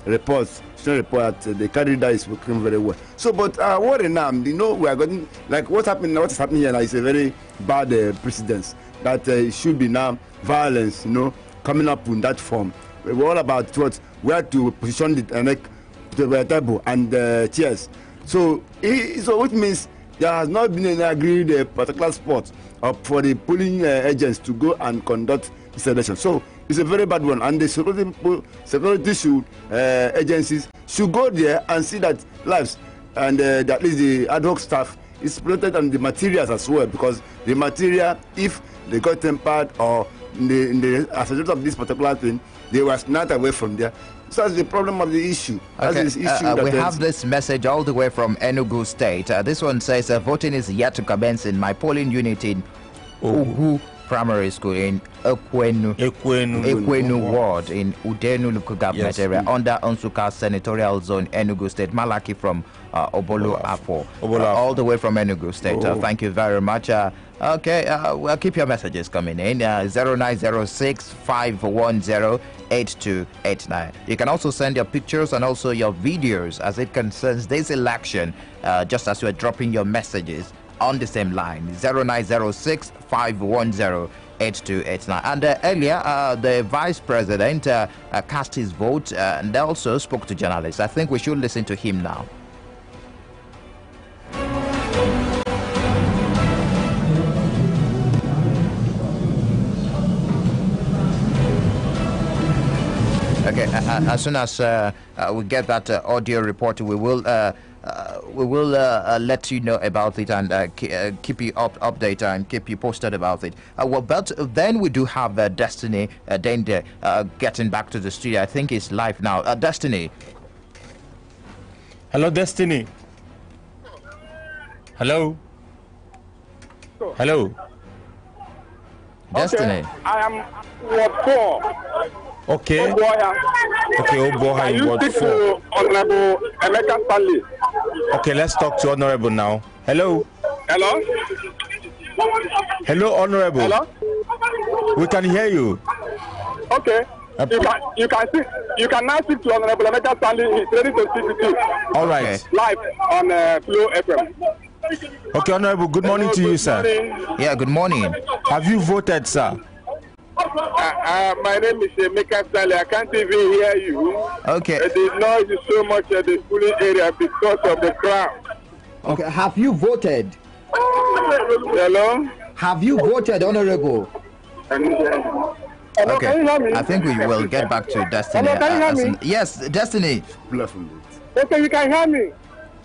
reports, the card reader is working very well. So, but what now? You know, we are getting like what is happening here now is a very bad precedence that it should be now violence. You know, coming up in that form. We're all about where to position the table and chairs. So which means there has not been an agreed particular spot for the polling agents to go and conduct this election. So it's a very bad one, and the security agencies should go there and see that lives and at least the ad hoc staff is protected, and the materials as well, because the material, if they got tempered or as a result of this particular thing, they were snatched away from there. So that's the problem of the issue. Okay. We have this message all the way from Enugu State. This one says, voting is yet to commence in my polling unit in Ugu Primary School in Ekwenu Ward in Udenu local government area under Onsuka Senatorial Zone, Enugu State. Malaki from Obolo Apo, all the way from Enugu State. Thank you very much. We'll keep your messages coming in. 0906-510-8289. You can also send your pictures and also your videos as it concerns this election, just as you are dropping your messages on the same line. 0906-510-8289. And earlier, the vice president cast his vote and also spoke to journalists. I think we should listen to him now. Okay, as soon as we get that audio report, we will let you know about it and keep you updated and keep you posted about it. But then we do have Destiny Dende getting back to the studio. I think it's live now. Destiny. Hello, Destiny. Hello. Hello. Destiny. Okay, I am Ward 4. Okay. Okay, Can you speak to Honorable Emeka Stanley? Okay, let's talk to Honorable now. Hello. Hello. Hello, Honorable. Hello. We can hear you. Okay. You can now speak to Honorable Emeka Stanley. He's ready to speak with you. All right. Live on Flow FM. Okay, Honorable. Good morning to you, sir. Yeah, good morning. Have you voted, sir? My name is Emeka Stanley. I can't even hear you. Okay. The noise is so much at the schooling area because of the crowd. Okay. Have you voted? Hello? Have you voted, Honorable? Hello, okay. Can you hear me? I think we will get back to Destiny. Hello, can you hear me? Yes, Destiny. Okay, you can hear me.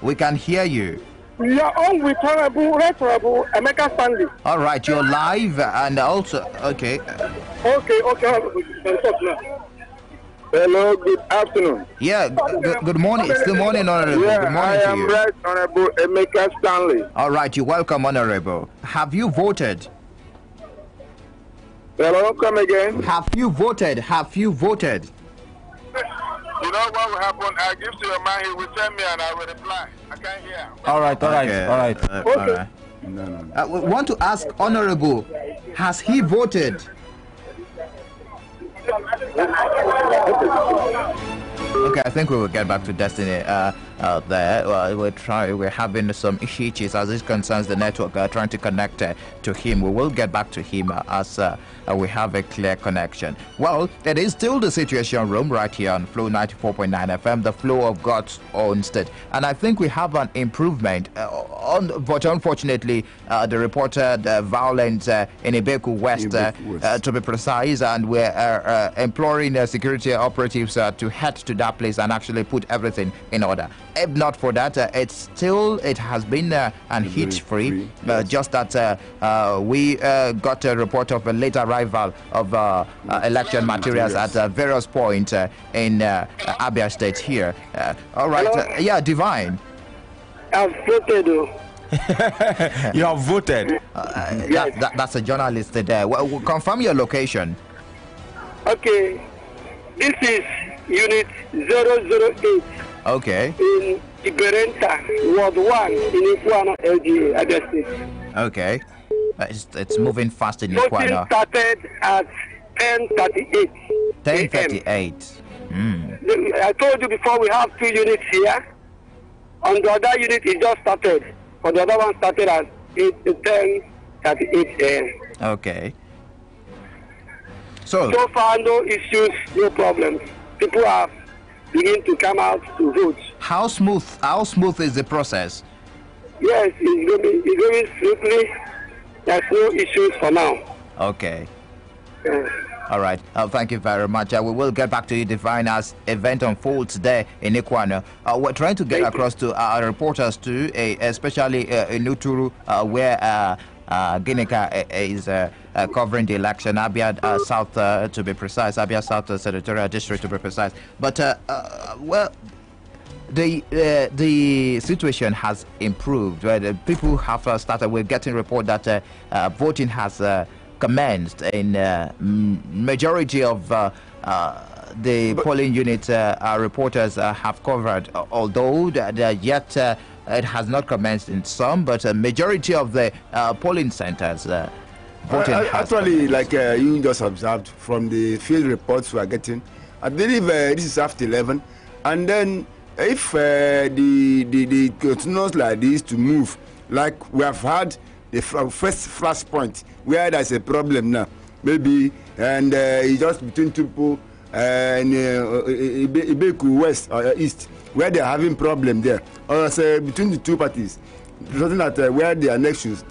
We can hear you. You are on with Honorable Emeka Stanley. All right, you're live and also okay. Okay. Hello, good afternoon. Yeah, good morning. It's the morning, Honorable. Yeah, good morning I am Right Honorable Emeka Stanley. All right, you're welcome, Honorable. Have you voted? Hello, come again. Have you voted? Have you voted? You know what will happen? I give to your man, he will tell me and I will reply. I can't hear. All right. Okay. We want to ask Honorable, has he voted? Okay, I think we will get back to Destiny there. We're having some issues as it concerns the network, trying to connect to him. We will get back to him as we have a clear connection. Well, it is still the Situation Room right here on Flow 94.9 FM, the flow of God's own state. And I think we have an improvement, but unfortunately, the reported violence in Ibeku West, to be precise, and we're imploring security operatives to head to that place and actually put everything in order. If not for that, it has been hitch-free. Just that we got a report of a late arrival of election materials at various points in Abia State here. All right, Divine. I've voted. You have voted. That's a journalist there. Well, confirm your location. Okay, this is Unit 008. Okay. In Iberenta, Ward 1 in Iguana LGA, Abia State. Okay. It's moving fast in Iguana. Voting started at 10:38. 10:38. I told you before we have 2 units here. On the other unit, it just started. For the other one started at 10:38 a.m. Okay. So far, no issues, no problems. People are beginning to come out to vote. How smooth is the process? Yes, it's going smoothly. There's no issues for now. Okay. All right. Thank you very much. We will get back to you, Divine, as event unfolds there in Ikwana. We're trying to get across to our reporters too, especially in Uturu, where Ginika is covering the election, Abia South to be precise, Abia South Senatorial District to be precise. But the situation has improved. Where the people have started. We're getting report that voting has commenced in majority of the polling units reporters have covered, although yet it has not commenced in some, but a majority of the polling centers voting actually, like you just observed from the field reports we are getting, I believe this is after 11, and then if the continues like this to move, like we have had the first flashpoint where there's a problem now, maybe, and it's just between two people and Ibeku West or East, where they're having problem there, or between the two parties, something that where the elections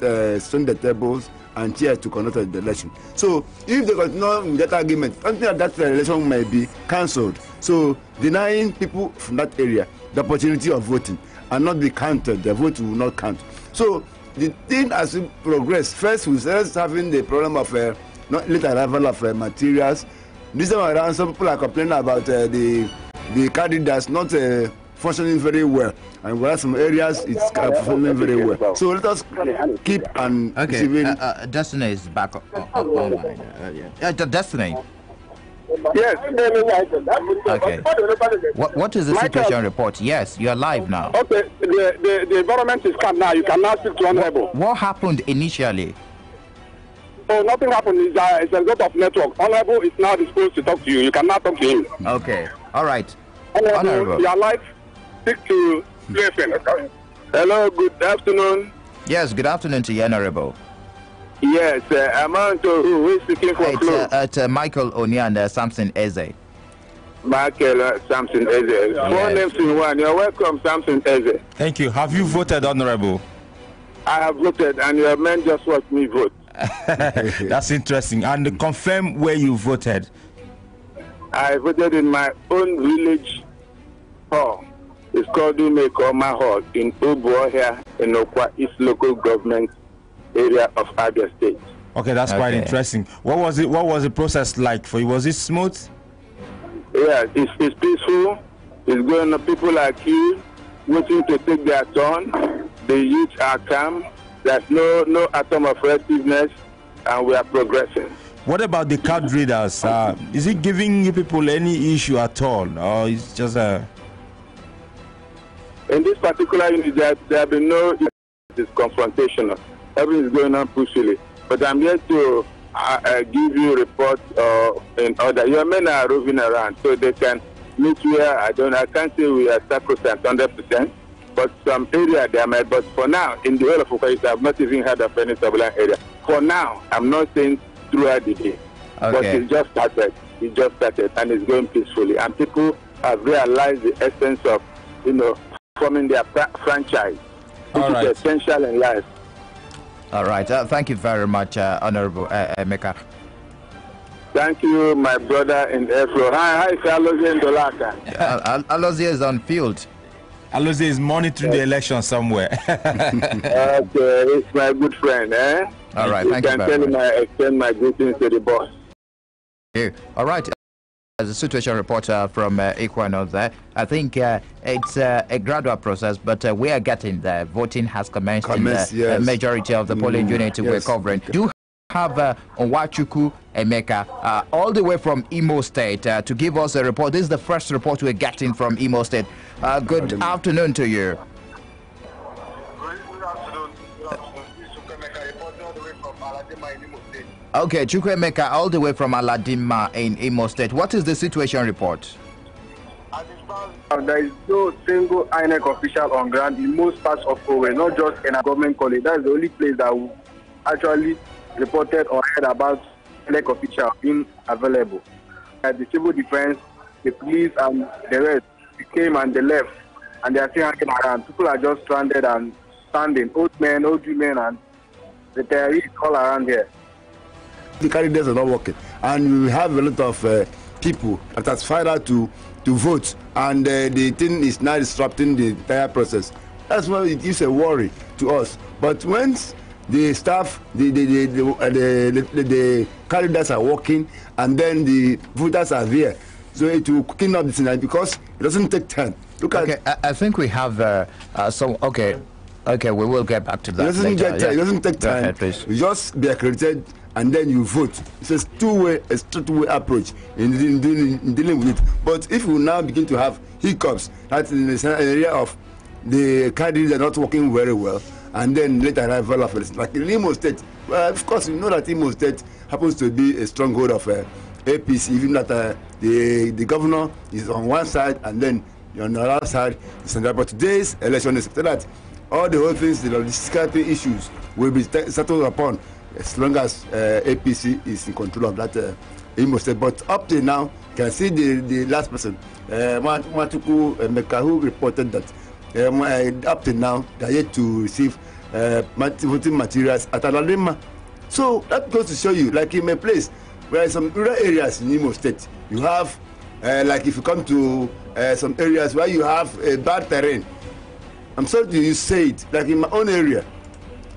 stand the tables and chairs to conduct the election. So if they continue with that argument, something like that election may be cancelled. So denying people from that area the opportunity of voting and not be counted, the vote will not count. So the thing as we progress, first we started having the problem of not late arrival of materials. This time around, some people are complaining about the candidates not functioning very well, and where some areas it's performing very well. So let us keep and Destiny is back online. Destiny. Yes. Okay. What is the situation report? Yes, you are live now. Okay. The environment is calm now. You can now speak to Honorable. What happened initially? Oh, nothing happened. It's a result of network. Honorable is now disposed to talk to you. You can now talk to him. Okay. All right. Honorable, you are live. Speak to Listen. Hello. Good afternoon. Yes. Good afternoon to you, Honorable. Yes, amount of who is speaking for it's Michael Onia and Sampson Eze. Michael Sampson Eze. Four names in one. You're welcome, Sampson Eze. Thank you. Have you voted, Honorable? I have voted, and your men just watched me vote. That's interesting. And confirm where you voted. I voted in my own village hall. It's called Umekoma Hall in Ubo here in Okwa East Local Government area of Abia State. Okay, that's quite interesting. What was it? What was the process like for you? Was it smooth? Yeah, it's peaceful. It's going on. People like you waiting to take their turn. The youth are calm. There's no atom of restiveness, and we are progressing. What about the card readers? Is it giving you people any issue at all, or it's just a? In this particular unit, there have been no. It's confrontational. Everything is going on peacefully. But I'm here to give you reports in order. Your men are roving around, so they can meet where I can't say we are sacrosanct 100%, but some area they might. But for now, in the whole of Ukwa, I've not even heard of any turbulent area. For now, I'm not saying throughout the day, but it just started. It just started, and it's going peacefully. And people have realized the essence of, forming their franchise, which is essential in life. All right. Thank you very much, Honorable Emeka. Thank you, my brother in Afro. Hi, Alozie in Dolaka. Alozie is on field. Alozie is monitoring the election somewhere. Okay, it's my good friend. All right. Thank you very much. I extend my greetings to the boss. Yeah. All right. As a situation reporter from Equinox there, I think it's a gradual process, but we are getting there. Voting has commenced in the majority of the polling units we're covering. Do have Onwachuku Emeka all the way from Imo State to give us a report. This is the first report we're getting from Imo State. Good afternoon to you. Okay, Chukwemeka, all the way from Aladima in Imo State. What is the situation report? There is no single INEC official on ground in most parts of Owe, not just in a government college. That's the only place that we actually reported or heard about INEC official being available. The civil defense, the police, and the rest came and they left, and they are still hanging around. People are just stranded and standing. Old men, old women, and retirees all around here. The candidates are not working, and we have a lot of people that aspire to vote, and the thing is now disrupting the entire process. That's why it is a worry to us. But once the staff, the candidates are working, and then the voters are there, so it will clean up this tonight because it doesn't take time. Look at. I think we have some. Okay, we will get back to that. It doesn't take time. We just be accredited and then you vote. It's a two-way approach in dealing with it. But if we now begin to have hiccups, that's in the area of the candidates are not working very well, and then later arrival of it, like in Imo State. Well, of course, you know that Imo State happens to be a stronghold of APC, even that the governor is on one side, and then on the other side is on the other. But today's election is that all the whole things, the logistical issues, will be settled upon as long as APC is in control of that Imo State. But up to now, you can see the last person, Matuku Meka, who reported that up to now they are yet to receive voting materials at Alalema. So that goes to show you, like in a place where some rural areas in Imo State, you have like if you come to some areas where you have a bad terrain. I'm sorry to say it, like in my own area,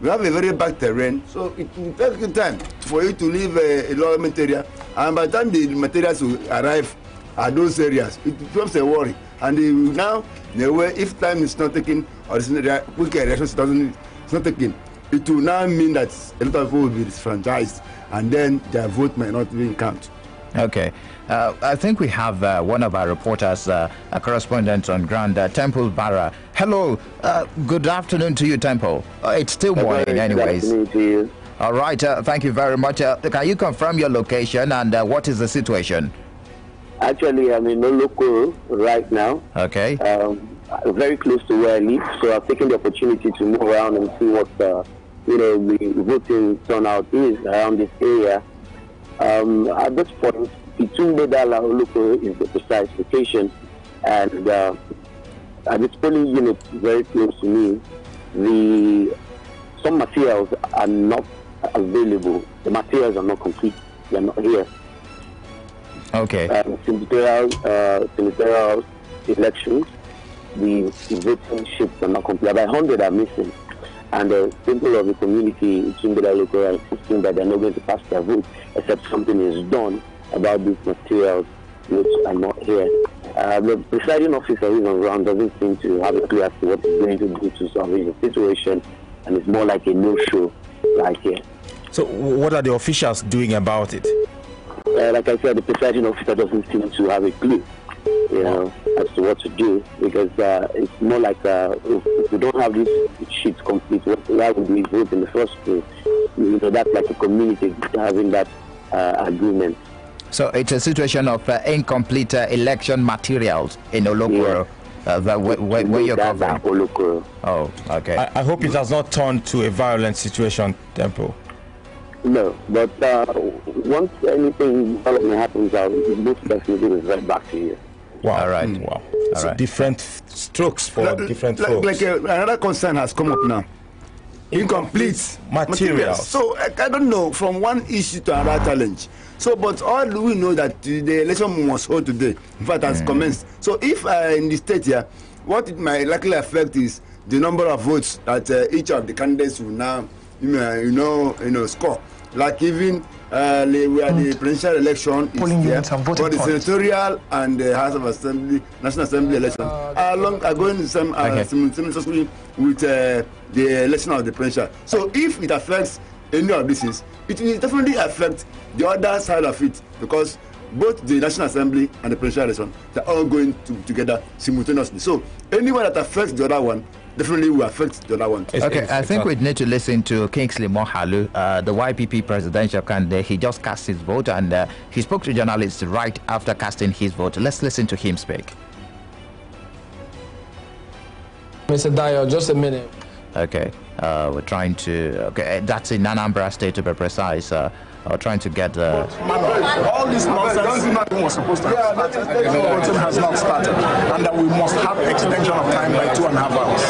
we have a very bad terrain, so it will take time for you to leave a development area, and by the time the materials will arrive at those areas, it becomes a worry. And now, in a way, if time is not taken, or quick elections it's not taken, it will now mean that a lot of people will be disfranchised, and then their vote may not even count. Okay. I think we have one of our reporters, a correspondent on ground, Temple Barra. Hello. Good afternoon to you, Temple. It's still morning anyways. Good afternoon to you. All right. Thank you very much. Can you confirm your location and what is the situation? Actually, I'm in Oloko right now. Okay. Very close to where I live, so I've taken the opportunity to move around and see what the voting turnout is around this area. At this point, Itumbedala Oloko is the precise location, and at this polling unit very close to me, some materials are not available. The materials are not complete. They are not here. Okay. Senatorial elections, the voting sheets are not complete. About 100 are missing. And the people of the community in Itumbedala are insisting that they're not going to pass their vote except something is done about these materials which are not here. The presiding officer who is on ground doesn't seem to have a clue as to what he's going to do to solve the situation, and it's more like a no-show right here. So what are the officials doing about it? Like I said, the presiding officer doesn't seem to have a clue, as to what to do, because it's more like if we don't have these sheets complete, why would we vote in the first place? That's like a community having that agreement. So it's a situation of incomplete election materials in Oloko, where you're covering. Oloko. Oh, okay. I hope it has not turned to a violent situation, Temple. No, but once anything development happens, I'll most definitely revert back to you. Wow. All right. Wow. All so right. Different strokes for different folks. Another concern has come up now. Incomplete materials. So I don't know, from one issue to another challenge. So, but all we know that the election must hold today. In fact, has commenced. So, if in the state here, what it might likely affect is the number of votes that each of the candidates will now, score. Like even where the presidential election is there, for the senatorial and the House of Assembly, National Assembly election, are going simultaneously with the election of the presidential. So if it affects any of this, it will definitely affect the other side of it, because both the National Assembly and the presidential election, they're all going together simultaneously. So anyone that affects the other one definitely will affect the other one too. Okay, I think we need to listen to Kingsley Mohalu, the YPP presidential candidate. He just cast his vote, and he spoke to journalists right after casting his vote. Let's listen to him speak. Mr. Dio, just a minute. Okay, we're trying to. Okay, that's in Anambra State to be precise. Trying to get all this nonsense was supposed to have started. The voting has not started, and that we must have extension of time by 2.5 hours.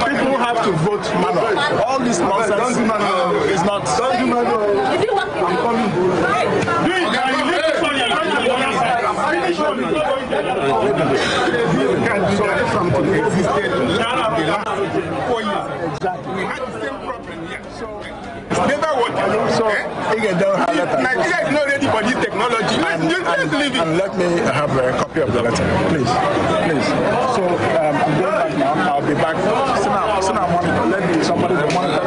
People have to vote manually. All this nonsense is not. I'm coming. From today existed the last 4 years. Exactly. We had the same problem here. Never working. So Nigeria is not ready for this technology. And let me have a copy of the letter, please. So I'm going back now. I'll be back. So now monitor. Let me somebody monitor.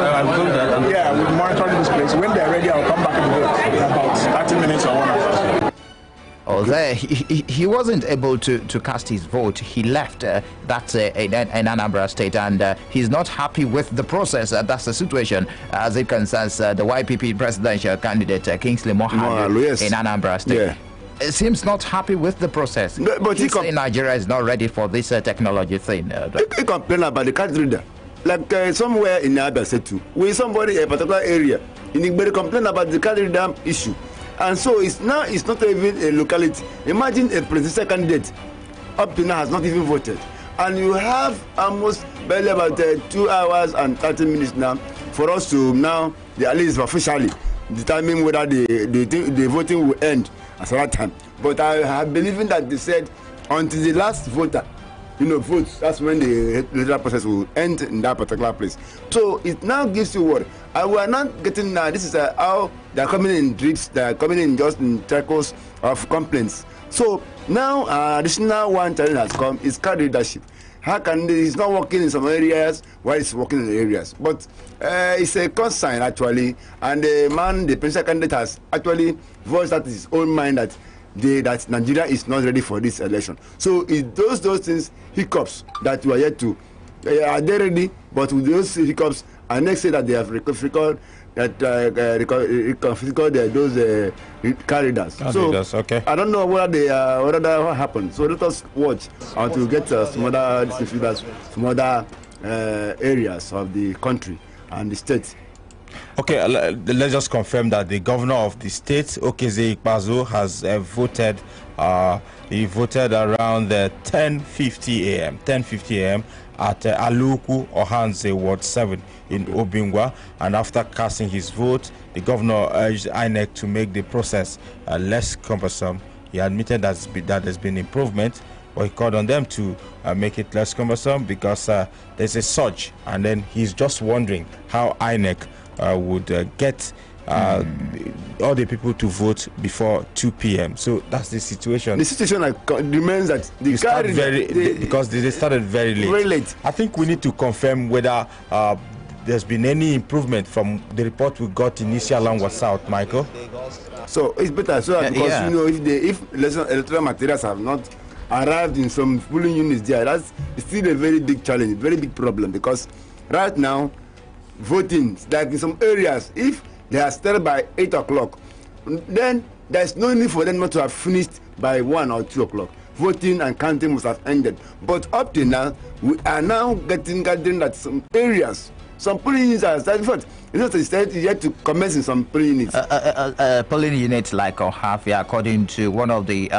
Yeah, we're monitoring this place. When they're ready. he wasn't able to cast his vote. He left in Anambra State, and he's not happy with the process. That's the situation as it concerns the YPP presidential candidate Kingsley Moghalu in Anambra State. Yeah. It seems not happy with the process. But he in Nigeria is not ready for this technology thing. He complain about the card reader. Like somewhere in Abia State too, with somebody in a particular area, anybody complain about the card reader issue. And so it's not even a locality. Imagine a presidential candidate up to now has not even voted. And you have almost barely about 2 hours and 30 minutes now for us to now, at least officially, determine whether the voting will end at that time. But I have believing that they said until the last voter, votes, that's when the electoral process will end in that particular place. So it now gives you what? We are not getting now, this is how they are coming in drips, they are coming in just in trickles of complaints. So now additional one challenge has come, is card leadership. How can it's not working in some areas while it's working in areas? But it's a concern actually, and the presidential candidate has actually voiced that his own mind that Nigeria is not ready for this election. So it those things, hiccups that we are yet to, are they ready? But with those hiccups, and next say that they have reconfigured those corridors. So okay. I don't know whether what happened. So let us watch until we get some other areas of the country and the state. Okay, let's just confirm that the governor of the state, Okezie Ikpeazu, has voted. He voted around 10:50 a.m. at Aluku Ohanze Ward 7 in Obingwa, and after casting his vote, the governor urged INEC to make the process less cumbersome. He admitted that there's been improvement, but he called on them to make it less cumbersome because there's a surge, and then he's just wondering how INEC would get all the people to vote before 2 p.m. So that's the situation. The situation remains that because they started very late. Very late. I think we need to confirm whether there's been any improvement from the report we got in Isialangwa South, Michael. So it's better because if electoral materials have not arrived in some polling units there, that's still a very big challenge, very big problem, because right now voting, like in some areas, if they are started by 8 o'clock, then there's no need for them not to have finished by 1 or 2 o'clock. Voting and counting must have ended. But up to now, we are now gathering that some areas, some polling units are starting. The state is yet to commence in some polling units. Polling units like Ohafia, according to one of the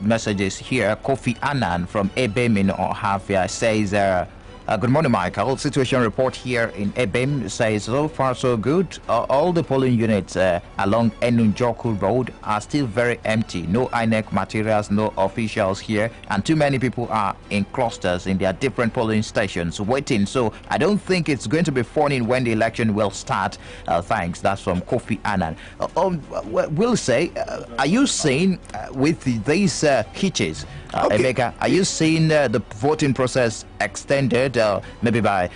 messages here, Kofi Annan from Ebem in Ohafia says, good morning, Michael. Situation report here in Ebem says so far so good. All the polling units along Enunjoku Road are still very empty. No INEC materials, no officials here, and too many people are in clusters in their different polling stations waiting. So I don't think it's going to be funny when the election will start. Thanks. That's from Kofi Annan. We'll say, are you seeing with these hitches, Emeka, are you seeing the voting process extended maybe by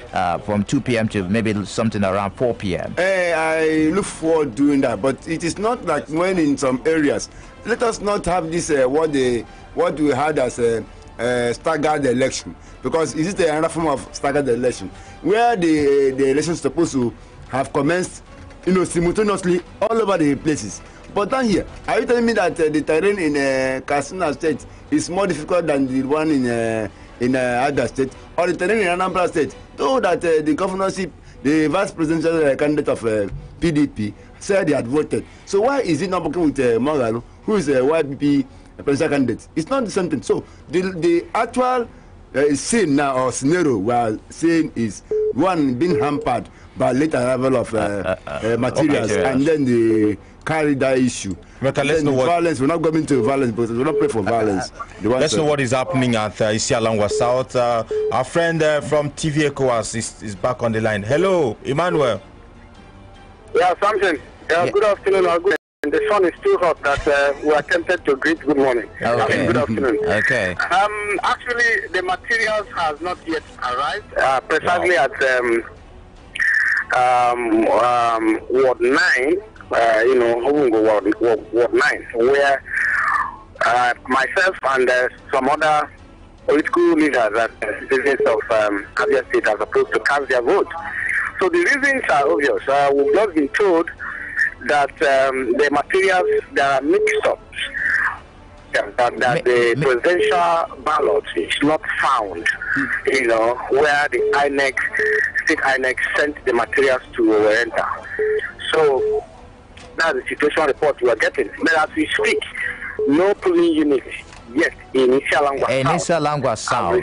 from 2 p.m. to maybe something around 4 p.m.? I look forward to doing that, but it is not like when in some areas. Let us not have this what we had as a staggered election, because is it another form of staggered election where the election is supposed to have commenced simultaneously all over the places. But down here, are you telling me that the terrain in Katsina State is more difficult than the one in Abia State, or the terrain in Anambra State? Though that the governorship, the vice presidential candidate of PDP said they had voted. So why is it not working with Moghalu, who is a YPP presidential candidate? It's not the same thing. So the actual scene now, or scenario we are seeing, is one being hampered by later arrival of materials, and then the corridor issue. Let's know what violence. We're not going to violence, but we're not pray for violence. Let's know what is happening at Isialangwa South. Our friend from TV ECOWAS is back on the line. Hello, Emmanuel. Yeah, Sampson. Good afternoon. The sun is too hot that we are tempted to greet good morning. Okay. Good afternoon. Okay. Actually, the materials has not yet arrived. Precisely at Ward 9. Ward 9, where myself and some other political leaders and citizens of Abia State are supposed to cast their vote. So the reasons are obvious. We've just been told that the materials, there are mix-ups, that the presidential ballot is not found, where the state INEC sent the materials to Orienta. So that's the situation report we are getting. But as we speak, no polling unit yet in Isialangwa South.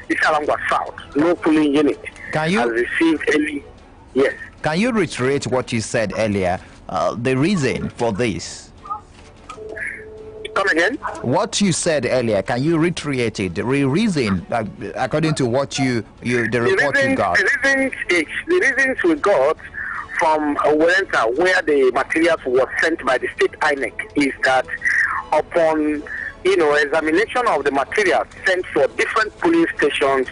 Isialangwa South, no polling unit has received any. Yes. Can you reiterate what you said earlier? The reason for this? Come again? What you said earlier, can you reiterate it? The reason, according to what the report you got. The reasons we got from Orienta, where the materials were sent by the state INEC, is that upon examination of the materials sent for different polling stations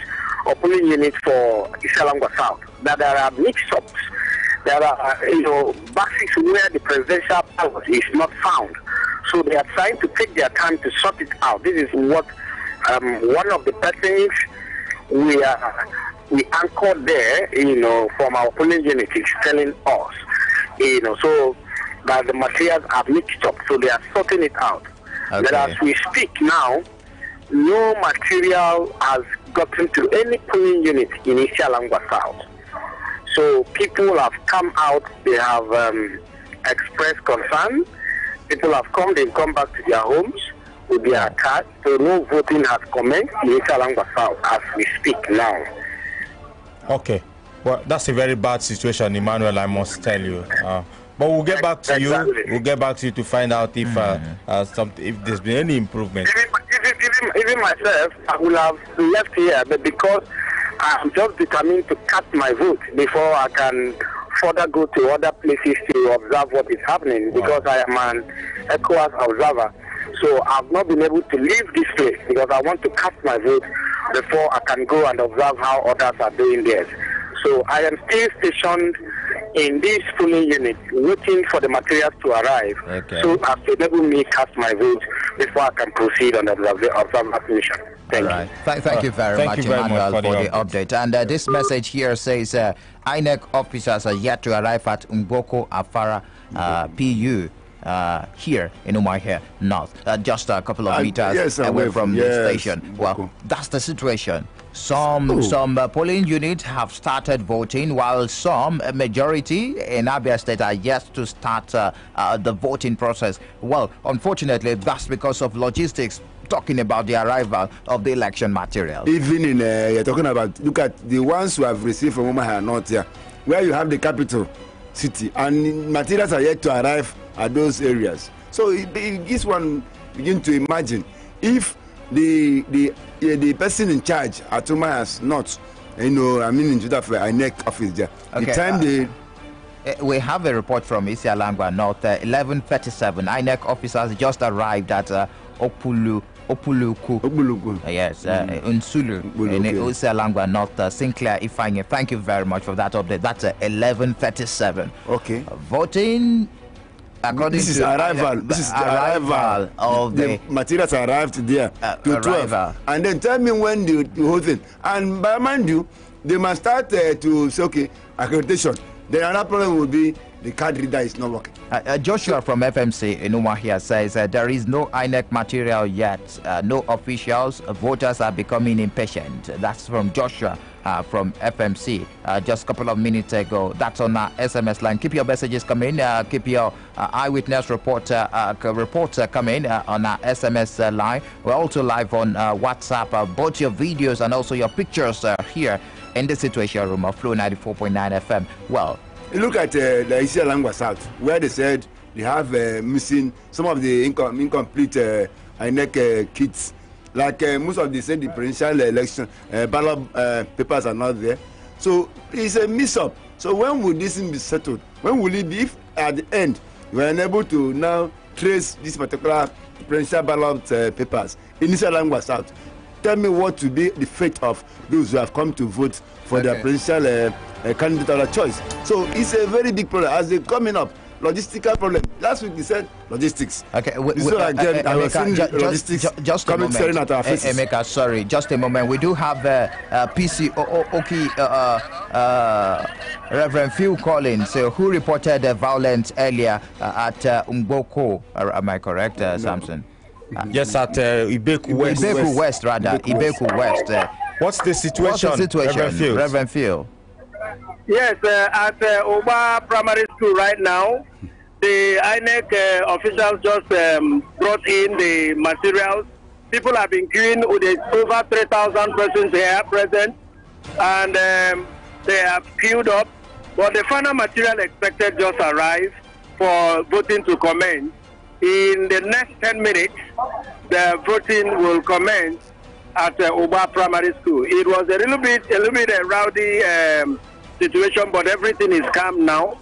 or polling units for Isialangwa South, that there are mix-ups. There are boxes where the presidential ballot is not found. So they are trying to take their time to sort it out. This is what one of the persons we anchored there, from our polling unit is telling us, so that the materials are mixed up. So they are sorting it out. Okay. But as we speak now, no material has gotten to any polling unit in Isialangwa South. So people have come out, they have expressed concern. People have come, they've come back to their homes with their cards. So no voting has commenced in Isialangwa South as we speak now. Okay. Well, that's a very bad situation, Emmanuel, I must tell you. But we'll get back to you. We'll get back to you to find out if if there's been any improvement. Even myself, I would have left here, but because I'm just determined to cast my vote before I can further go to other places to observe what is happening, because I am an ECOWAS observer. So I've not been able to leave this place because I want to cast my vote before I can go and observe how others are doing theirs. So I am still stationed in this polling unit, waiting for the materials to arrive, so as to enable me cast my vote before I can proceed on the observer mission. Thank you. Thank you very much, Emmanuel, for the update. And this message here says INEC officers are yet to arrive at Mboko Afara PU here in Umuahia North, just a couple of meters away from the station. Well, that's the situation. Some polling units have started voting, while some, a majority in Abia State, are yet to start the voting process. Well, unfortunately, that's because of logistics. Talking about the arrival of the election material. Even in you're talking about, look at the ones who have received from Umuahia North here, where you have the capital city, and materials are yet to arrive at those areas. So this one begin to imagine if the person in charge at Umuahia North, in Judah for INEC office there, the time we have a report from Isialangwa North, 11:37. INEC officers just arrived at Opuluku. Yes, Unsulu, in Isialangwa North, Sinclair Ifeanyi. Thank you very much for that update. That's 11:37. Okay. Voting. This is arrival. This is the arrival of the materials arrived there to 12. And then tell me when the whole thing. And by mind you, they must start to say, okay, accreditation. Then another problem will be the card reader is not working. Joshua from FMC in Umuahia says there is no INEC material yet. No officials. Voters are becoming impatient. That's from Joshua from FMC just a couple of minutes ago. That's on our SMS line. Keep your messages coming. Keep your eyewitness reports coming on our SMS line. We're also live on WhatsApp. Both your videos and also your pictures here in the Situation Room of Flow 94.9 FM. Well, look at the Isialangwa South, where they said they have missing some of the incomplete INEC kits. Like most of the said the presidential election ballot papers are not there. So it's a mix-up. So when will this be settled? When will it be? If at the end we are unable to now trace this particular presidential ballot papers in Isialangwa South, tell me what will be the fate of those who have come to vote for their presidential candidate of their choice. So it's a very big problem as they're coming up. logistical problem. Last week they said logistics. Okay, I was seeing logistics just coming staring at our faces. Emeka, sorry, just a moment. We do have PC Oki Reverend Phil Collins, who reported violence earlier at Mboko. Am I correct, Sampson? Yes, at Ibeku West. Ibeku West, rather. Ibeku West. What's the situation, Reverend Phil? Yes, at Oba Primary School right now, the INEC officials just brought in the materials. People have been queuing with over 3,000 persons here present, and they have queued up. But the final material expected just arrived for voting to commence. In the next 10 minutes, the voting will commence at Oba Primary School. It was a little bit rowdy situation, but everything is calm now.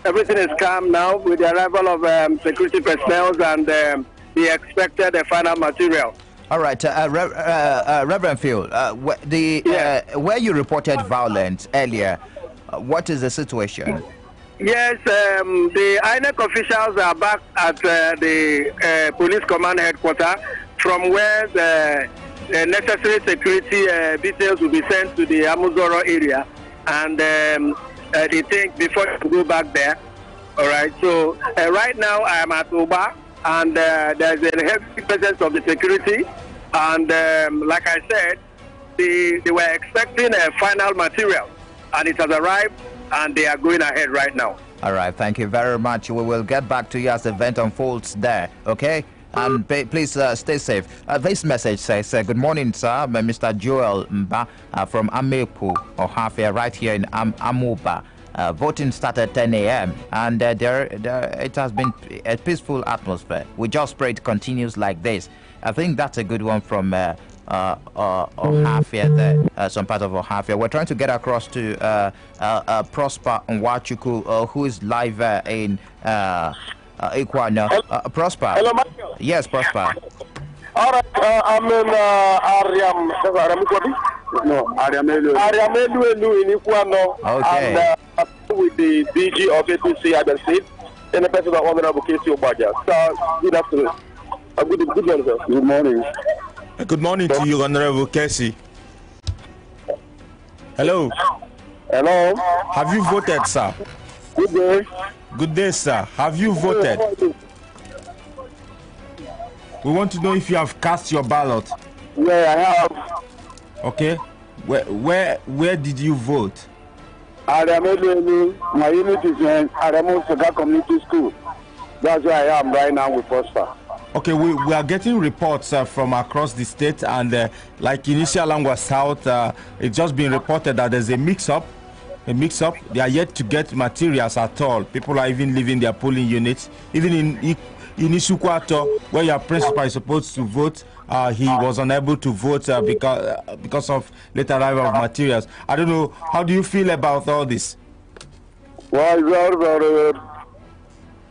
Everything is calm now with the arrival of security personnel and the expected final material. All right, Reverend Phil, where you reported violence earlier, what is the situation? Yes, the INEC officials are back at the police command headquarters, from where the necessary security details will be sent to the Amuzoro area, and they think before you go back there. All right, so right now I am at Oba, and there's a heavy presence of the security, and like I said, they were expecting a final material, and it has arrived, and they are going ahead right now. All right, thank you very much. We will get back to you as the event unfolds there, okay? And please stay safe. This message says, good morning, sir. Mr. Joel Mba from Ameku, Ohafia, right here in Amuba. Voting started 10 a.m. and it has been a peaceful atmosphere. We just pray it continues like this. I think that's a good one from Ohafia there, some part of Ohafia. We're trying to get across to Prosper Nwachuku, who is live in Equano. Prosper. Hello, Michael. Yes, Prosper. All right, I'm in Ariamelu in Equano. Okay. And with the DG of APC at the state, and the person of Honorable Casey Obaja. So, good afternoon. Good morning, sir. Good morning. Good morning to you, Honorable Casey. Hello. Hello. Have you voted, sir? Good day. Good day, sir. Have you voted? We want to know if you have cast your ballot. Yeah, I have. Okay. Where did you vote? Ariamelu, my unit is in Ariamelu Soga Community School. That's where I am right now with Prosper. Okay, we are getting reports from across the state, and like in Isialangwa South, it's just been reported that there's a mix-up. They are yet to get materials at all. People are even leaving their polling units. Even in Isukwato, where your principal is supposed to vote, he was unable to vote because of late arrival of materials. I don't know. How do you feel about all this? Well,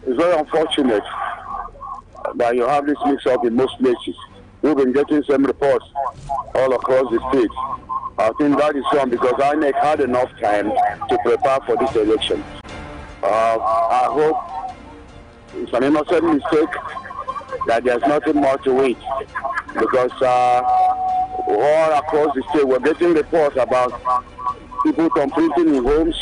it's very unfortunate that you have this mix-up in most places. We've been getting some reports all across the state. I think that is wrong because INEC had enough time to prepare for this election. I hope it's an innocent mistake, that there's nothing more to it, because all across the state we're getting reports about people completing in homes.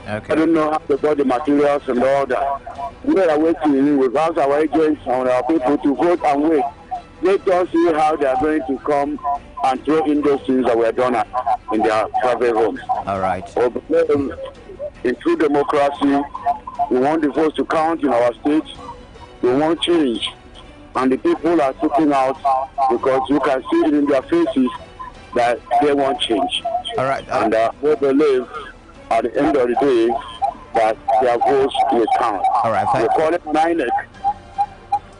Okay. I don't know how they got the materials and all that. We are waiting. We've asked our agents and our people to vote and wait. Let us see how they are going to come and throw in those things that were done in their private homes. All right. In true democracy, we want the votes to count in our state. We want change. And the people are sitting out because you can see it in their faces that they want change. All right. And we believe at the end of the day that their votes will count. All right. We call it INEC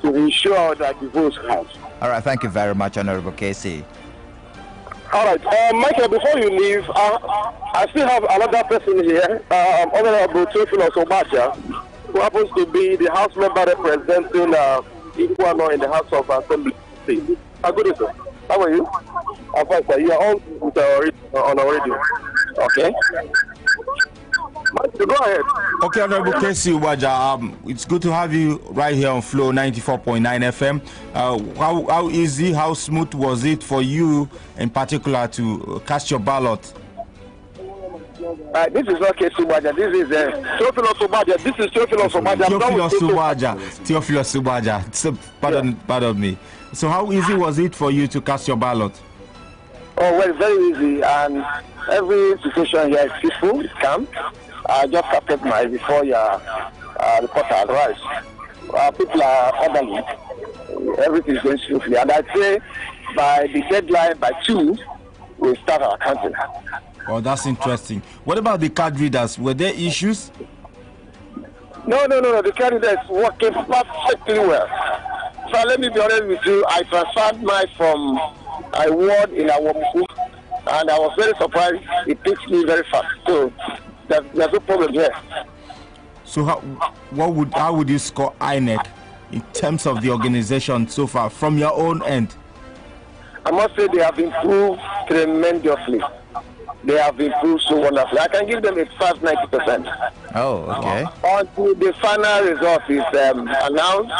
to ensure that the votes count. All right. Thank you very much, Honorable Casey. All right, Michael, before you leave, I still have another person here, Honorable Theophilus Obacha, who happens to be the House member representing Iguano in the House of Assembly. Good day, sir. How are you? I'm fine, sir. You are on our radio. Okay. Go ahead. Okay, Honorable Casey Ubaja, it's good to have you right here on Flow 94.9 FM. How easy, how smooth was it for you in particular to cast your ballot? This is not Casey Ubaja. This is Theophilus Ubaja. This is Theophilus Ubaja. Theophilus Ubaja. So, pardon me. So how easy was it for you to cast your ballot? Oh, well, very easy. And every situation here is peaceful, it's calm. I just captured my before your reporter arrives. People are orderly. Everything is going smoothly. And I'd say by the deadline, by 2, we'll start our counting. Oh, that's interesting. What about the card readers? Were there issues? No. The card readers working perfectly well. So let me be honest with you. I transferred mine from a ward in Awomuku, and I was very surprised. It takes me very fast. So there's no problem here. So how would you score INEC in terms of the organization so far from your own end? I must say they have improved tremendously. They have improved so wonderfully. I can give them a fast 90%. Oh, okay. Until the final result is announced,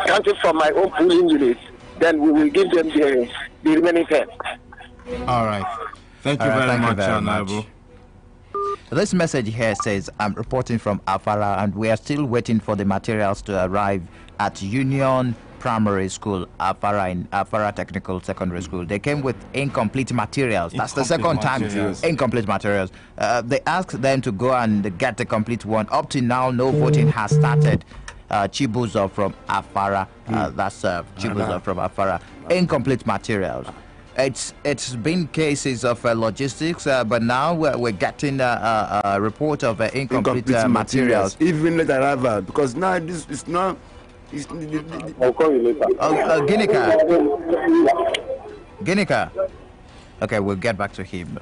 counting from my own polling unit, then we will give them the remaining 10. All right. Thank you very much, Honorable. This message here says, I'm reporting from Afara, and we are still waiting for the materials to arrive at Union Primary School, Afara Technical Secondary School. They came with incomplete materials. That's the second time. Incomplete materials. They asked them to go and get the complete one. Up to now, no voting has started. Chibuzo from Afara. That's Chibuzo from Afara. Incomplete materials. It's been cases of logistics, but now we're getting a report of incomplete materials. Even later arrival, because now this is not. I'll call you later. Ginika. Okay, we'll get back to him.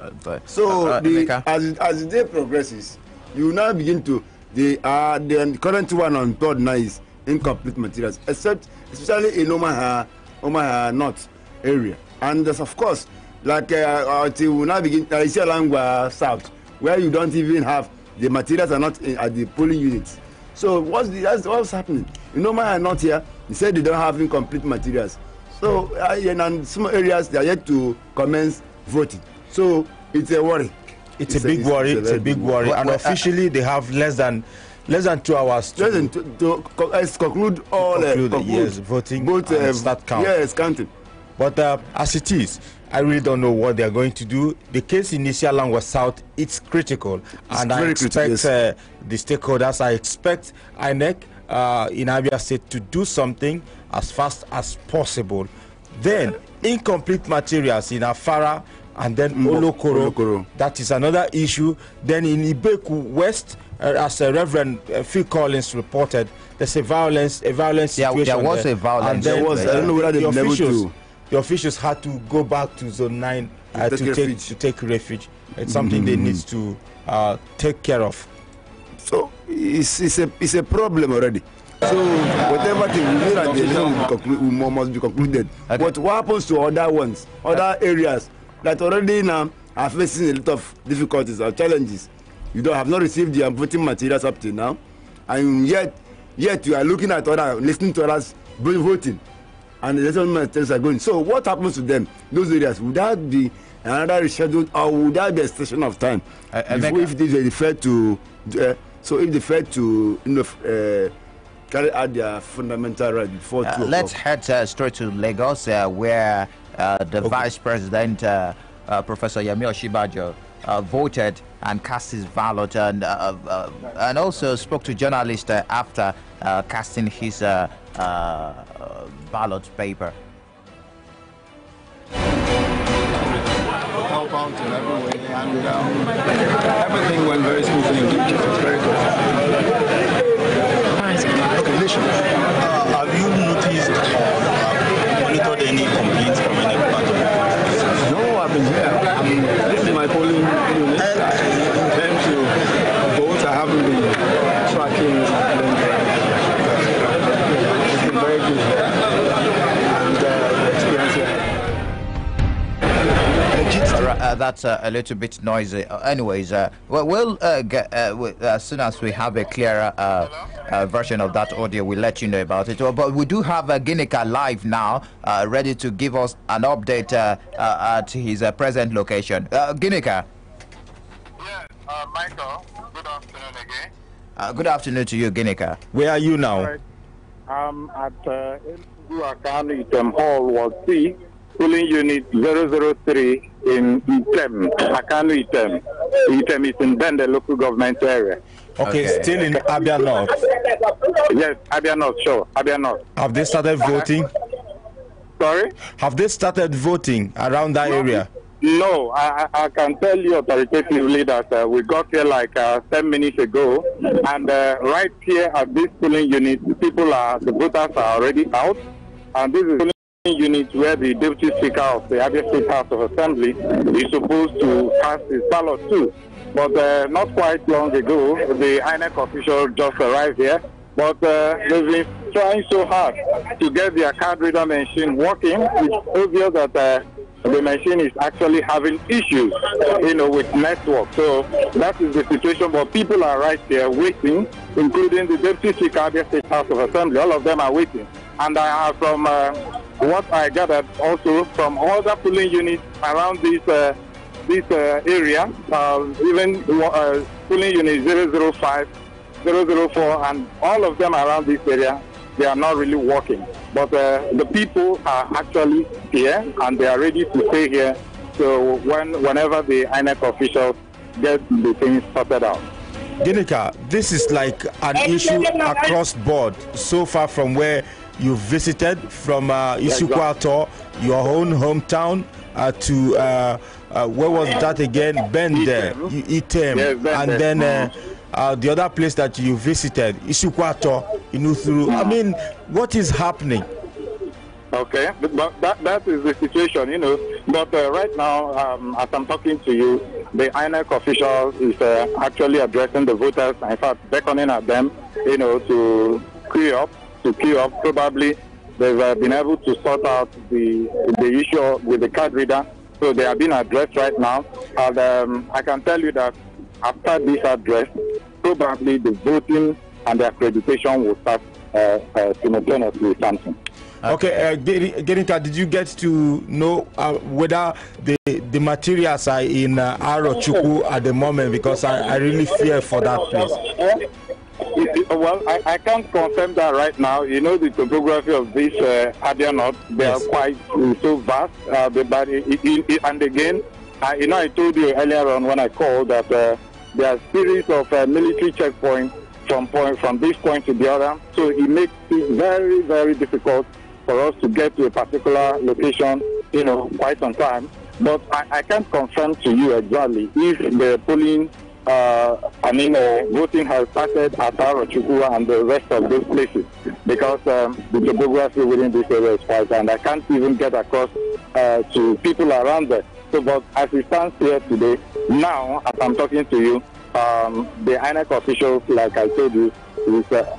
So as the day progresses, you now begin to the current one on board now is incomplete materials, especially in Omaha North area. And there's, of course, like until we now begin Isialangwa South, where you don't even have the materials are not at the polling units. So what's happening? You know, mine are not here. They said they don't have incomplete materials. So in some areas they are yet to commence voting. So it's a worry. It's a big worry. It's a big worry. And officially they have less than 2 hours to conclude all voting and start counting. Yes, counting. But as it is, I really don't know what they're going to do. The case in Isialangwa South, it's critical. And I expect the stakeholders, I expect INEC in Abia State to do something as fast as possible. Then, incomplete materials in Afara and then Olokoro. That is another issue. Then in Ibeku West, as Reverend Phil Collins reported, there's a violence situation. There was a violence. And I don't know whether the officials had to go back to Zone 9 to take refuge. It's something they need to take care of. So it's a problem already. So whatever thing we need at the election must be concluded. Okay. But what happens to other ones, other areas that already now are facing a lot of difficulties or challenges? You have not received the voting materials up to now, and yet you are looking at listening to others voting. And the election materials are going. So what happens to them? Those areas, would that be another rescheduled, or would that be a extension of time? If they defer to, so if they fail to carry out their fundamental right before 2 o'clock. Let's head straight to Lagos, where the Vice President, Professor Yemi Oshibajo, voted and cast his ballot, and also spoke to journalists after casting his ballot paper. Help out in every way, and everything went very smoothly. It was very good. Have you noticed or monitored any complaints from any part of the country? No, I've been here. This is my polling unit. I intend to vote. I haven't been tracking it's been very good here. And the experience here. That's a little bit noisy. Anyways, we'll get, as soon as we have a clearer version of that audio, we'll let you know about it. But we do have Ginika live now, ready to give us an update at his present location. Ginika. Yes, Michael, good afternoon again. Good afternoon to you, Ginika. Where are you now? Right. I'm at Akanu Item Hall, Ward C, polling unit 003 in Item, Akanu Item. Item is in Bende local government area. Okay, still in Abia North. Yes, Abia North, sure, Abia North. Have they started voting? Sorry? Have they started voting around that area? No, I can tell you authoritatively that we got here like 10 minutes ago, and right here at this polling unit, the voters are already out, and this is polling unit where the Deputy Speaker of the Abia State House of Assembly is supposed to cast his ballot too. But not quite long ago, the INEC official just arrived here, but they've been trying so hard to get their card reader machine working. It's obvious that the machine is actually having issues, with network. So that is the situation. But people are right there waiting, including the Deputy Speaker of the State House of Assembly. All of them are waiting. And from what I gathered also from other polling units around this area, even polling unit 005, 004, and all of them around this area, they are not really working. But the people are actually here and they are ready to stay here. So whenever the INEC officials get the things sorted out. Ginika, this is like an issue across board so far from where you visited, from Isukwato, your own hometown, to where was that again? Bende, Item, yes, and then the other place that you visited, Isukwato, Inuthuru. I mean, what is happening? Okay, but that is the situation, But right now, as I'm talking to you, the INEC official is actually addressing the voters, in fact, beckoning at them, to queue up. Probably they've been able to sort out the issue with the card reader, so they are being addressed right now. And I can tell you that after this address, probably the voting and the accreditation will start simultaneously, Sampson. Okay, Ginika, did you get to know whether the materials are in Arochukwu at the moment? Because I really fear for that place. Well, I can't confirm that right now. The topography of this Abia North, they are quite so vast. And again, I told you earlier on when I called that there are series of military checkpoints from this point to the other. So it makes it very, very difficult for us to get to a particular location, quite on time. But I can't confirm to you exactly if the polling, voting has started at Arochukwu and the rest of those places, because the topography within this area is quite, and I can't even get across to people around there. So, but as it stands here today, now, as I'm talking to you, the INEC officials, like I told you,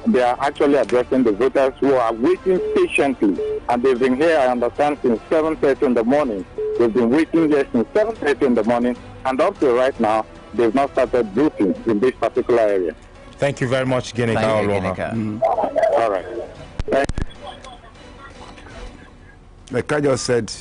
they are actually addressing the voters who are waiting patiently. And they've been here, I understand, since 7:30 in the morning. They've been waiting here since 7:30 in the morning. And up to right now, they've not started voting in this particular area. Thank you very much, Ginika. All right. Like I just said,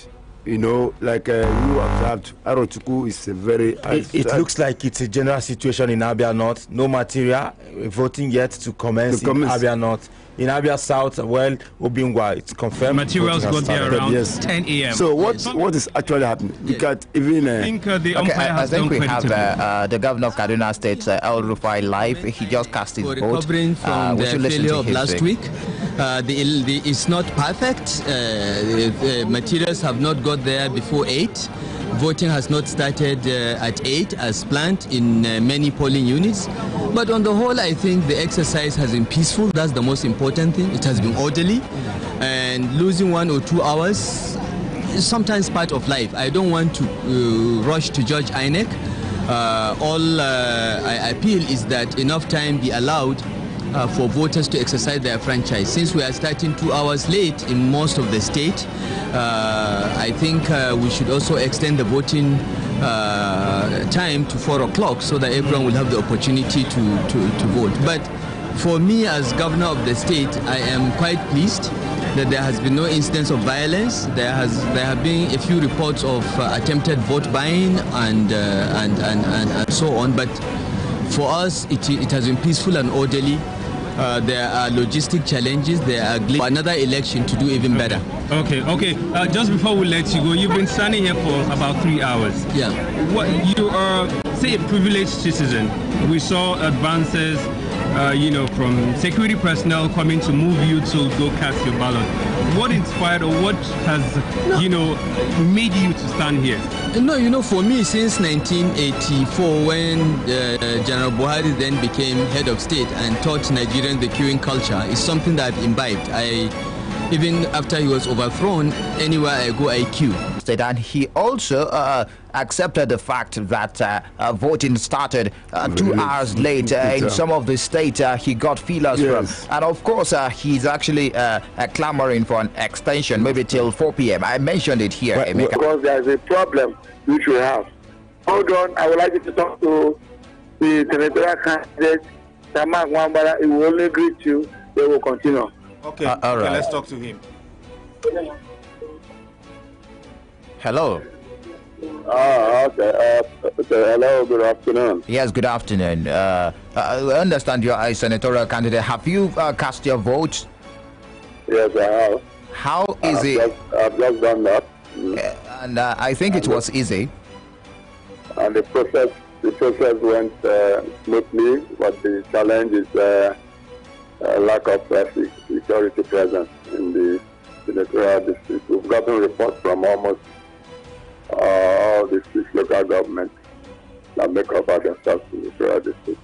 you observed, Arochukwu is a very... It looks like it's a general situation in Abia North. No material voting yet to commence in Abia North. In Abia South, Obingwa, it's confirmed. Materials got there around 10 a.m. So what is actually happening? Because even... I think the umpire has done we have the governor of Kaduna State, El Rufai, live. He just cast his vote. Recovering from the failure of last week. It's not perfect. Materials have not got there before 8. Voting has not started at 8 as planned in many polling units. But on the whole, I think the exercise has been peaceful. That's the most important thing. It has been orderly. And losing 1 or 2 hours is sometimes part of life. I don't want to rush to judge INEC. All I appeal is that enough time be allowed for voters to exercise their franchise. Since we are starting 2 hours late in most of the state, I think we should also extend the voting time to 4 o'clock so that everyone will have the opportunity to vote. But for me as governor of the state, I am quite pleased that there has been no instance of violence. There have been a few reports of attempted vote buying and so on. But for us, it has been peaceful and orderly. There are logistic challenges. There are another election to do even better. Okay. Just before we let you go, you've been standing here for about 3 hours. Yeah. What you are, say, a privileged citizen. We saw advances, from security personnel coming to move you to go cast your ballot. What inspired or what has, made you to stand here? No, for me, since 1984, when General Buhari then became head of state and taught Nigerians the queuing culture, is something that I've imbibed. Even after he was overthrown, anywhere I go, I queue. And he also accepted the fact that voting started 2 hours late in some of the states he got feelers from. And of course, he's actually clamoring for an extension, maybe till 4 p.m. I mentioned it here. Because there's a problem which we have. Hold on, I would like you to talk to the senatorial candidate, Tamak Wambara. He will only greet you. They will continue. Okay, all right. Let's talk to him. Hello. Okay. Hello, good afternoon. Yes, good afternoon. I understand you are a senatorial candidate. Have you cast your vote? Yes, I have. How is it? I've just done that. And I think it was easy. And the process went smoothly, but the challenge is lack of security presence in the senatorial district. We've gotten reports from almost all the 6 local governments that make up our senatorial district.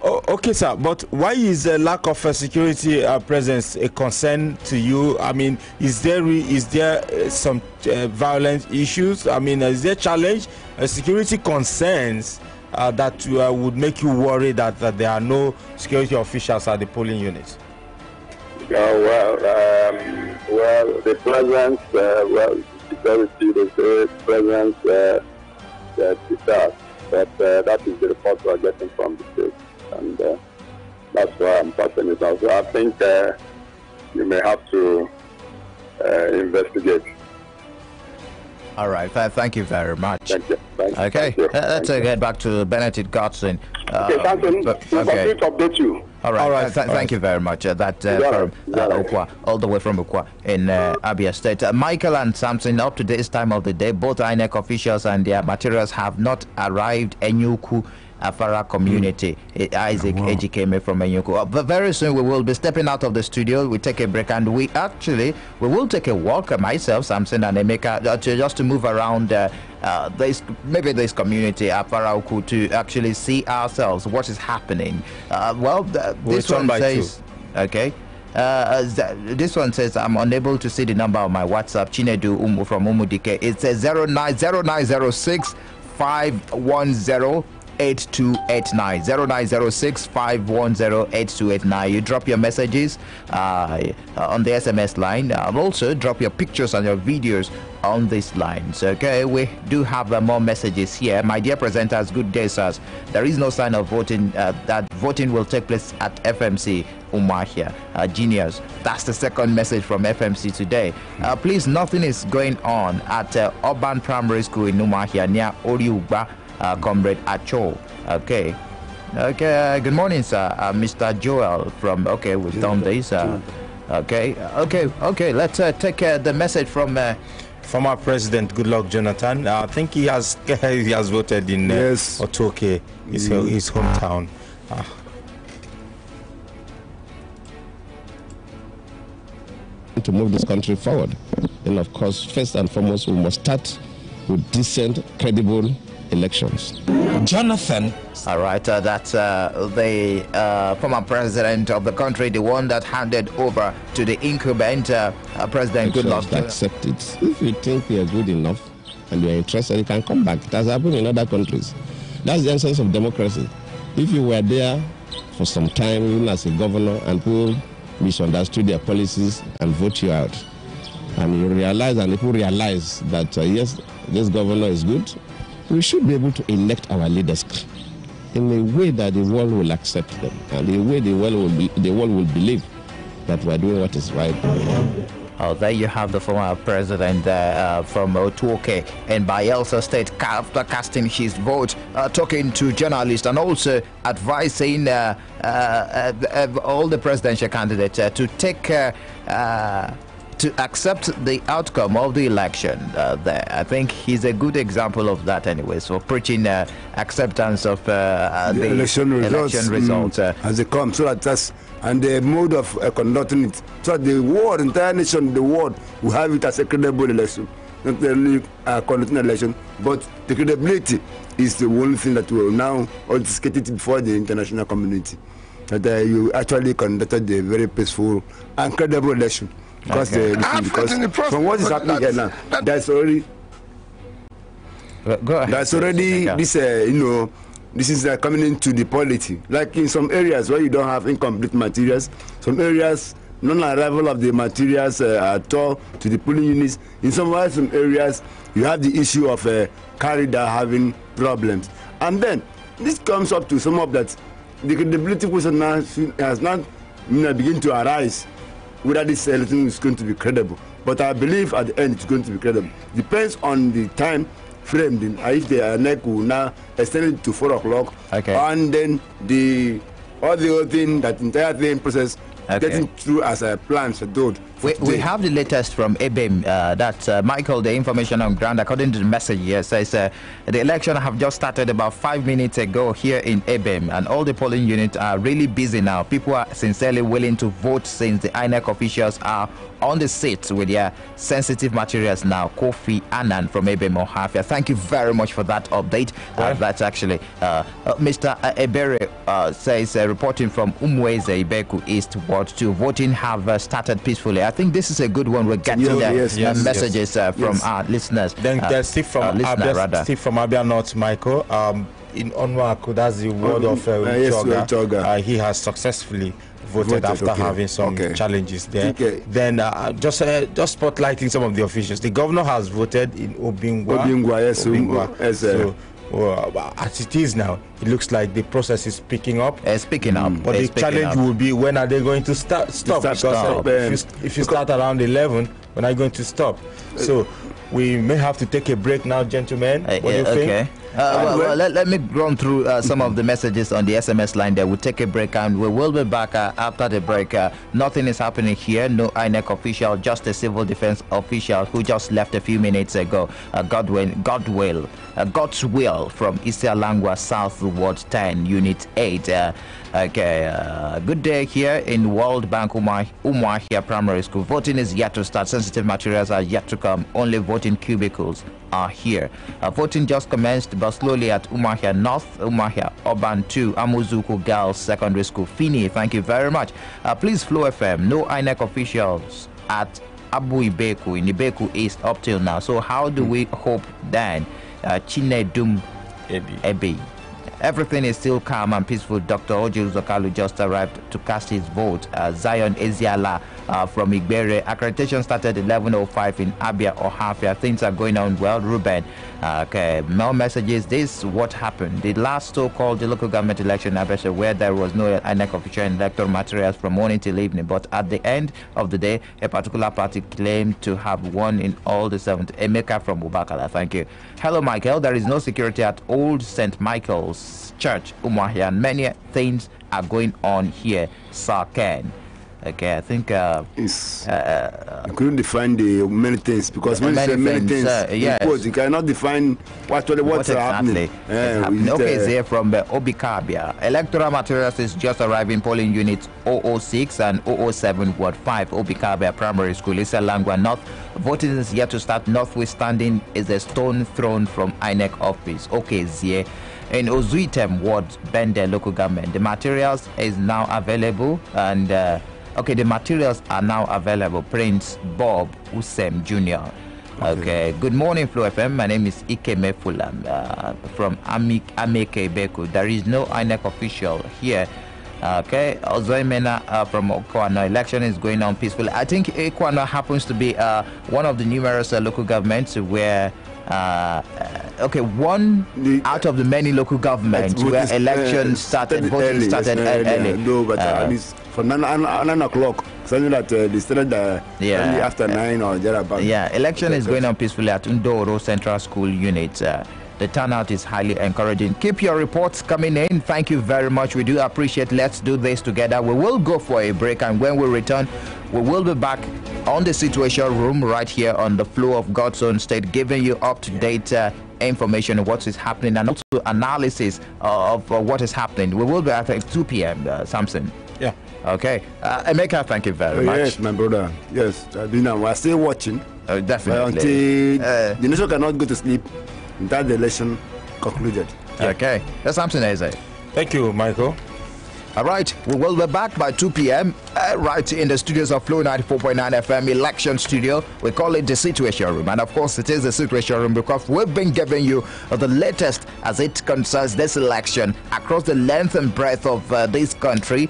Oh, okay, sir. But why is the lack of security presence a concern to you? I mean, is there some violent issues? I mean, is there challenge, security concerns that would make you worry that there are no security officials at the polling units? Well, the presence, security, the presence, that is the report we are getting from the state, and that's why I'm passing it out. So I think you may have to investigate. All right, thank you very much. Thank you. Okay, let's get back to Benedict Godson. Okay, Sampson, okay. Update you. All right, thank you very much. From Ukwa, all the way from Ukwa in Abia State. Michael and Sampson, up to this time of the day, both INEC officials and their materials have not arrived in Enyuku Afara community. Isaac Ejikeme from Enyuku. But very soon we will be stepping out of the studio. We take a break and we will take a walk, myself, Sampson and Emeka, just to move around this community Afara Uku to actually see ourselves what is happening. This one says, okay. This one says I'm unable to see the number of my WhatsApp. Chinedu Umu from Umudike. It says 0906 510 8289 0906 510 8289. You drop your messages on the SMS line. Also drop your pictures and your videos on these lines. Okay, we do have more messages here. My dear presenters, good day, sirs. There is no sign of voting. That voting will take place at FMC Umahia. Genius. That's the second message from FMC today. Please, nothing is going on at Urban Primary School in Umahia near Oriuba. Comrade Acho. Okay. Good morning, sir. Mr. Joel from. Okay, we've done this. Okay. Let's take the message from former President Goodluck Jonathan. I think he has voted in Otoke, his hometown. To move this country forward, and of course, first and foremost, we must start with decent, credible elections. Jonathan. All right, that's the former president of the country, the one that handed over to the incumbent President Goodluck. Accept it. If you think you are good enough and you are interested, you can come back. It has happened in other countries. That's the essence of democracy. If you were there for some time, even as a governor, and people misunderstood their policies and vote you out. And you realize, and people realize that, yes, this governor is good, we should be able to elect our leaders in a way that the world will accept them, and in a way the world will believe that we are doing what is right. Oh, there you have the former president from Otuoke in Bayelsa State, after casting his vote, talking to journalists and also advising all the presidential candidates to take to accept the outcome of the election there. I think he's a good example of that anyway. So preaching acceptance of the election results as they come, so that that's and the mode of conducting it, so that the world, entire nation, the world will have it as a credible election, not only conducting an election, but the credibility is the one thing that will now authenticate it before the international community, that you actually conducted a very peaceful and credible election. Because, because from what is happening here now, there's already this this is coming into the polity. Like in some areas where you don't have incomplete materials, some areas non-arrival of the materials at all to the polling units. In some areas you have the issue of corridor having problems, and then this comes up to some of that. The credibility question now has not begin to arise whether this election is going to be credible. But I believe at the end it's going to be credible. Depends on the time frame. If the NEC will now extend it to 4 o'clock, and then all the other thing, that entire thing process getting through as a plan scheduled. We have the latest from EBIM that Michael, the information on ground, according to the message here, says the election have just started about 5 minutes ago here in EBIM, and all the polling units are really busy now. People are sincerely willing to vote since the INEC officials are on the seats with their sensitive materials now. Kofi Annan from EBIM Ohafia. Thank you very much for that update. That's actually Mr. Ebere says reporting from Umweze Ibeku East Ward 2. Voting have started peacefully. I think this is a good one. We're getting messages from our listeners. Then there's Steve from Abia North, Michael. In Onwako, that's the word of Choga. He has successfully voted after having some challenges there. Then just spotlighting some of the officials. The governor has voted in Obingwa. So, as it is now, it looks like the process is picking up. It's picking up. But the challenge will be, when are they going to stop? Because if you start around 11, when are you going to stop? So we may have to take a break now, gentlemen. What do you think? Let me run through some of the messages on the SMS line there. We'll take a break and we will be back after the break. Nothing is happening here. No INEC official, just a civil defense official who just left a few minutes ago. God's will from Isialangwa South Ward 10, Unit 8. Good day here in World Bank Umuahia Primary School. Voting is yet to start. Sensitive materials are yet to come. Only voting cubicles are here. Voting just commenced, but slowly at Umuahia North, Umuahia Urban 2, Amuzuku Girls Secondary School. Fini, thank you very much. Please, Flow FM, no INEC officials at Abu Ibeku in Ibeku East up till now. So how do we hope then? Chinedum Ebi. Everything is still calm and peaceful. Dr. Oji Uzokalu just arrived to cast his vote. Zion Eziala from Igbere. Accreditation started 11:05 in Abia Ohafia. Things are going on well. Ruben. More messages. This is what happened. The last so-called local government election in Abia, where there was no INEC official and electoral materials from morning till evening. But at the end of the day, a particular party claimed to have won in all the 7. Emeka from Ubakala. Thank you. Hello, Michael. There is no security at Old St. Michael's Church, Umuahia, and many things are going on here, Sir Ken. I think you couldn't define the many things, because when you say many things, you cannot define what's happening. Here from Obikabia. Electoral materials is just arriving. Polling units 006 and 007 Ward 5, Obikabia Primary School, Isalangwa North. Voting is yet to start, notwithstanding is a stone thrown from INEC office. Zie. In Ozuitem Ward, Bende local government, the materials is now available, and the materials are now available. Prince Bob Usem Jr. Good morning, Flow FM. My name is Ike Mefulam from Ameke Beku. There is no INEC official here Okay, Ozoimena from Okwano. Election is going on peacefully. I think Okwano happens to be one of the numerous local governments where one out of the many local governments where elections started early. No, but at least from 9 o'clock, something that they started early after 9 or thereabout. Yeah, election is going on peacefully at Ndoro Central School Unit. The turnout is highly encouraging. Keep your reports coming in. Thank you very much. We do appreciate. Let's do this together. We will go for a break, and when we return, we will be back on the Situation Room right here on the Flow of God's Own State, giving you up-to-date information of what is happening and also analysis of what is happening. We will be at 2 p.m. Sampson. Yeah. Okay. Emeka, thank you very much. Yes, my brother. Yes, we're still watching. Definitely. Until the nation cannot go to sleep. That the election concluded. Okay, that's Sampson Eze. Thank you, Michael. All right, we will be back by 2 p.m. Right in the studios of Flow 94.9 FM election studio. We call it the Situation Room, and of course it is the Situation Room because we've been giving you the latest as it concerns this election across the length and breadth of this country,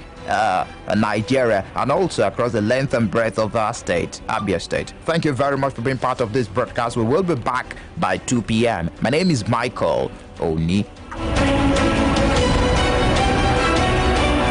Nigeria, and also across the length and breadth of our state, Abia State. Thank you very much for being part of this broadcast. We will be back by 2 p.m. My name is Michael Oni.